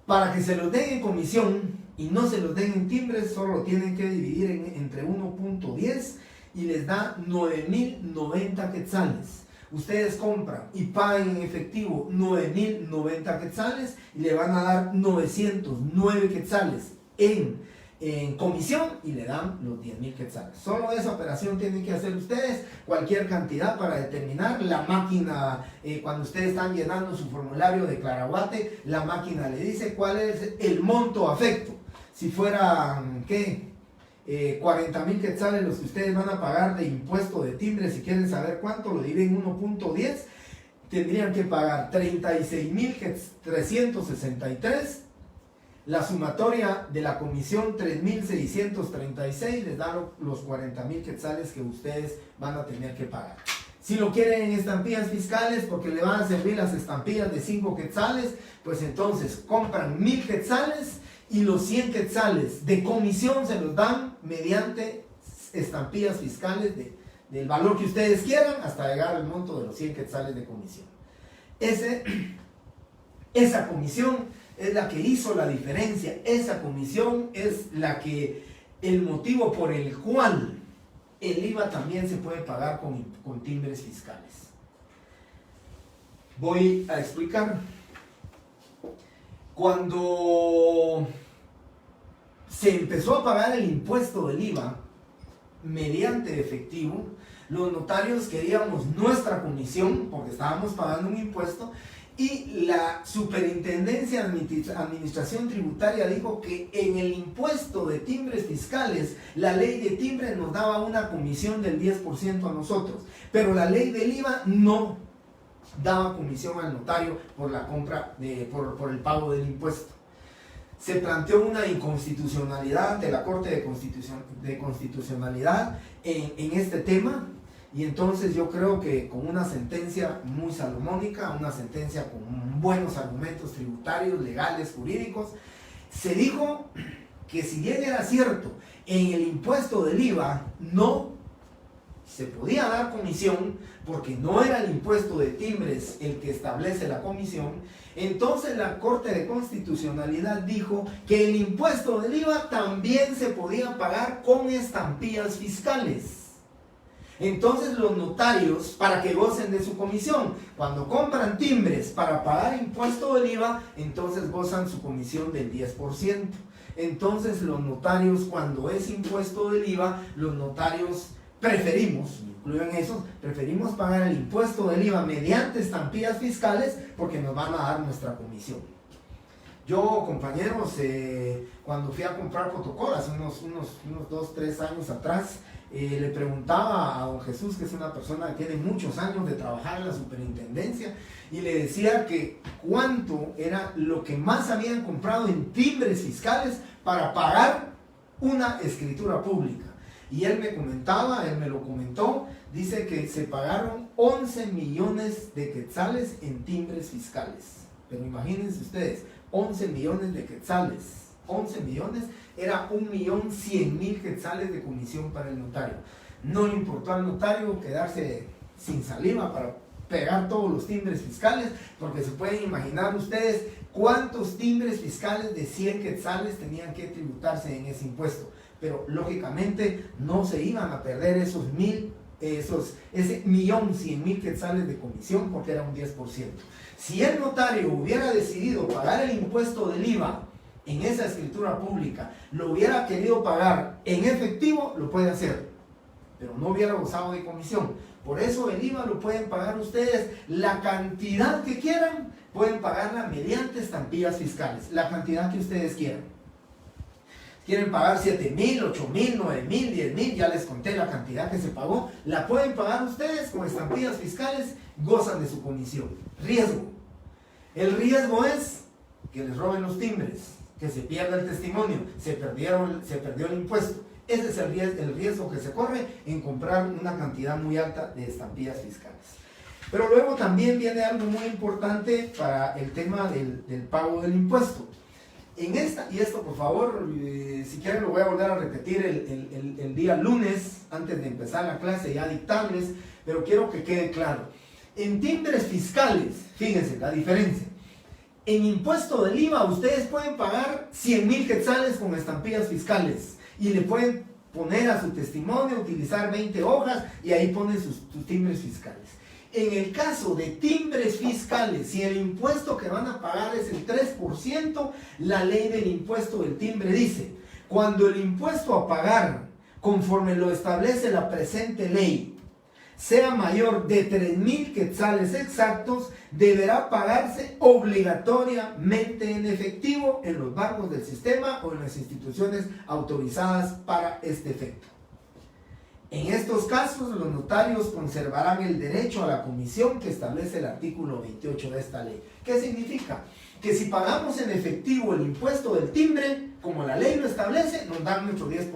para que se los den en comisión y no se los den en timbres, solo tienen que dividir entre 1.10 y les da 9,090 quetzales. Ustedes compran y pagan en efectivo 9,090 quetzales y le van a dar 909 quetzales en comisión y le dan los 10,000 quetzales. Solo esa operación tienen que hacer ustedes, cualquier cantidad para determinar la máquina. Cuando ustedes están llenando su formulario de Claraguate, la máquina le dice cuál es el monto afecto. Si fueran, 40,000 quetzales los que ustedes van a pagar de impuesto de timbre, si quieren saber cuánto, lo dividen en 1.10, tendrían que pagar 36,363. La sumatoria de la comisión 3,636 les da los 40,000 quetzales que ustedes van a tener que pagar. Si lo quieren en estampillas fiscales porque le van a servir las estampillas de 5 quetzales, pues entonces compran 1,000 quetzales y los 100 quetzales de comisión se los dan mediante estampillas fiscales del valor que ustedes quieran, hasta llegar al monto de los 100 quetzales de comisión. Esa comisión es la que hizo la diferencia. Esa comisión es el motivo por el cual el IVA también se puede pagar con timbres fiscales. Voy a explicar. Cuando se empezó a pagar el impuesto del IVA mediante efectivo, los notarios queríamos nuestra comisión, porque estábamos pagando un impuesto, y la Superintendencia de Administración Tributaria dijo que en el impuesto de timbres fiscales, la ley de timbres nos daba una comisión del 10% a nosotros, pero la ley del IVA no daba comisión al notario por la compra, por el pago del impuesto. Se planteó una inconstitucionalidad de la Corte de Constitucionalidad en este tema, y entonces yo creo que con una sentencia muy salomónica, una sentencia con buenos argumentos tributarios, legales, jurídicos, se dijo que si bien era cierto, en el impuesto del IVA no se podía dar comisión, porque no era el impuesto de timbres el que establece la comisión, entonces la Corte de Constitucionalidad dijo que el impuesto del IVA también se podía pagar con estampillas fiscales. Entonces los notarios, para que gocen de su comisión, cuando compran timbres para pagar impuesto del IVA, entonces gozan su comisión del 10%. Entonces los notarios, cuando es impuesto del IVA, los notarios preferimos pagar el impuesto del IVA mediante estampillas fiscales, porque nos van a dar nuestra comisión. Yo, compañeros, cuando fui a comprar protocolo hace unos 2-3 años atrás, le preguntaba a don Jesús, que es una persona que tiene muchos años de trabajar en la superintendencia, y le decía que cuánto era lo que más habían comprado en timbres fiscales para pagar una escritura pública. Y él me lo comentó, dice que se pagaron 11 millones de quetzales en timbres fiscales. Pero imagínense ustedes, 11 millones de quetzales. 11 millones era 1.100.000 quetzales de comisión para el notario. No le importó al notario quedarse sin saliva para pegar todos los timbres fiscales, porque se pueden imaginar ustedes cuántos timbres fiscales de 100 quetzales tenían que tributarse en ese impuesto. Pero lógicamente no se iban a perder ese 1.100.000 quetzales de comisión, porque era un 10%. Si el notario hubiera decidido pagar el impuesto del IVA en esa escritura pública, lo hubiera querido pagar en efectivo, lo puede hacer, pero no hubiera gozado de comisión. Por eso el IVA lo pueden pagar ustedes la cantidad que quieran, pueden pagarla mediante estampillas fiscales, la cantidad que ustedes quieran. Quieren pagar 7.000, 8.000, 9.000, 10.000, ya les conté la cantidad que se pagó, la pueden pagar ustedes con estampillas fiscales, gozan de su comisión. Riesgo. El riesgo es que les roben los timbres, que se pierda el testimonio, se perdió el impuesto. Ese es el riesgo que se corre en comprar una cantidad muy alta de estampillas fiscales. Pero luego también viene algo muy importante para el tema del pago del impuesto. Y esto por favor, si quieren lo voy a volver a repetir el día lunes, antes de empezar la clase, ya dictables, pero quiero que quede claro. En timbres fiscales, fíjense la diferencia. En impuesto del IVA ustedes pueden pagar 100.000 quetzales con estampillas fiscales y le pueden poner a su testimonio, utilizar 20 hojas y ahí ponen sus timbres fiscales. En el caso de timbres fiscales, si el impuesto que van a pagar es el 3%, la ley del impuesto del timbre dice, cuando el impuesto a pagar, conforme lo establece la presente ley, sea mayor de 3.000 quetzales exactos, deberá pagarse obligatoriamente en efectivo en los bancos del sistema o en las instituciones autorizadas para este efecto. En estos casos, los notarios conservarán el derecho a la comisión que establece el artículo 28 de esta ley. ¿Qué significa? Que si pagamos en efectivo el impuesto del timbre, como la ley lo establece, nos dan nuestro 10%.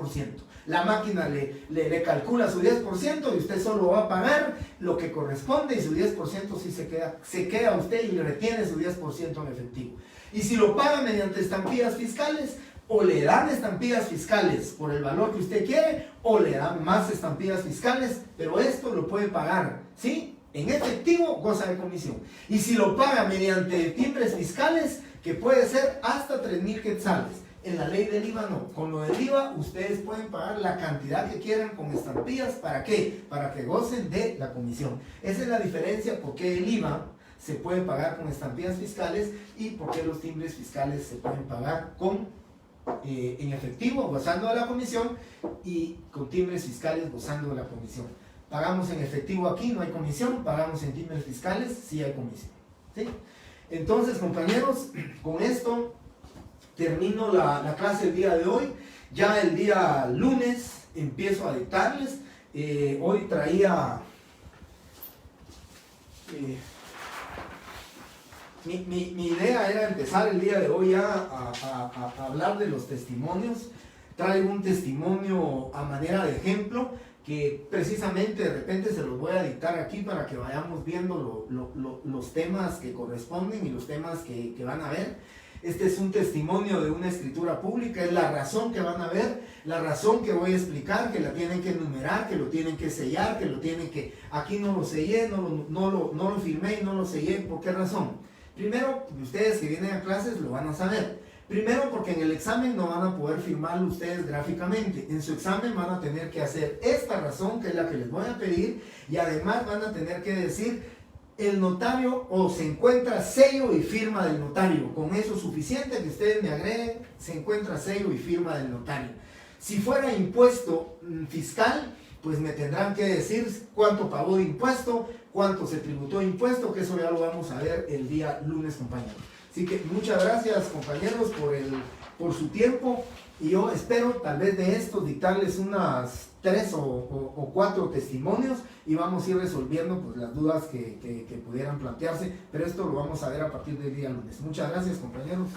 La máquina le calcula su 10% y usted solo va a pagar lo que corresponde y su 10% sí se queda usted y le retiene su 10% en efectivo. Y si lo paga mediante estampillas fiscales, o le dan estampillas fiscales por el valor que usted quiere, o le dan más estampillas fiscales, pero esto lo puede pagar, ¿sí? En efectivo, goza de comisión. Y si lo paga mediante timbres fiscales, que puede ser hasta 3,000 quetzales. En la ley del IVA no. Con lo del IVA, ustedes pueden pagar la cantidad que quieran con estampillas. ¿Para qué? Para que gocen de la comisión. Esa es la diferencia porque el IVA se puede pagar con estampillas fiscales y porque los timbres fiscales se pueden pagar con en efectivo, gozando de la comisión, y con timbres fiscales gozando de la comisión. Pagamos en efectivo aquí, no hay comisión. Pagamos en timbres fiscales, sí hay comisión, ¿sí? Entonces, compañeros, con esto termino la clase el día de hoy. Ya el día lunes empiezo a dictarles. Hoy traía... Mi idea era empezar el día de hoy ya a hablar de los testimonios. Traigo un testimonio a manera de ejemplo que precisamente de repente se los voy a dictar aquí para que vayamos viendo los temas que corresponden y los temas que van a ver. Este es un testimonio de una escritura pública, es la razón que van a ver, la razón que voy a explicar, que la tienen que enumerar, que lo tienen que sellar, que lo tienen que... Aquí no lo sellé, no lo firmé y no lo sellé. ¿Por qué razón? Primero, ustedes que vienen a clases lo van a saber. Primero, porque en el examen no van a poder firmarlo ustedes gráficamente. En su examen van a tener que hacer esta razón, que es la que les voy a pedir, y además van a tener que decir el notario o se encuentra sello y firma del notario. Con eso es suficiente que ustedes me agreguen, se encuentra sello y firma del notario. Si fuera impuesto fiscal, pues me tendrán que decir cuánto pagó de impuesto, cuánto se tributó de impuesto, que eso ya lo vamos a ver el día lunes, compañeros. Así que muchas gracias, compañeros, por su tiempo, y yo espero tal vez de estos dictarles unas 3 o 4 testimonios y vamos a ir resolviendo pues, las dudas que pudieran plantearse, pero esto lo vamos a ver a partir del día lunes. Muchas gracias, compañeros.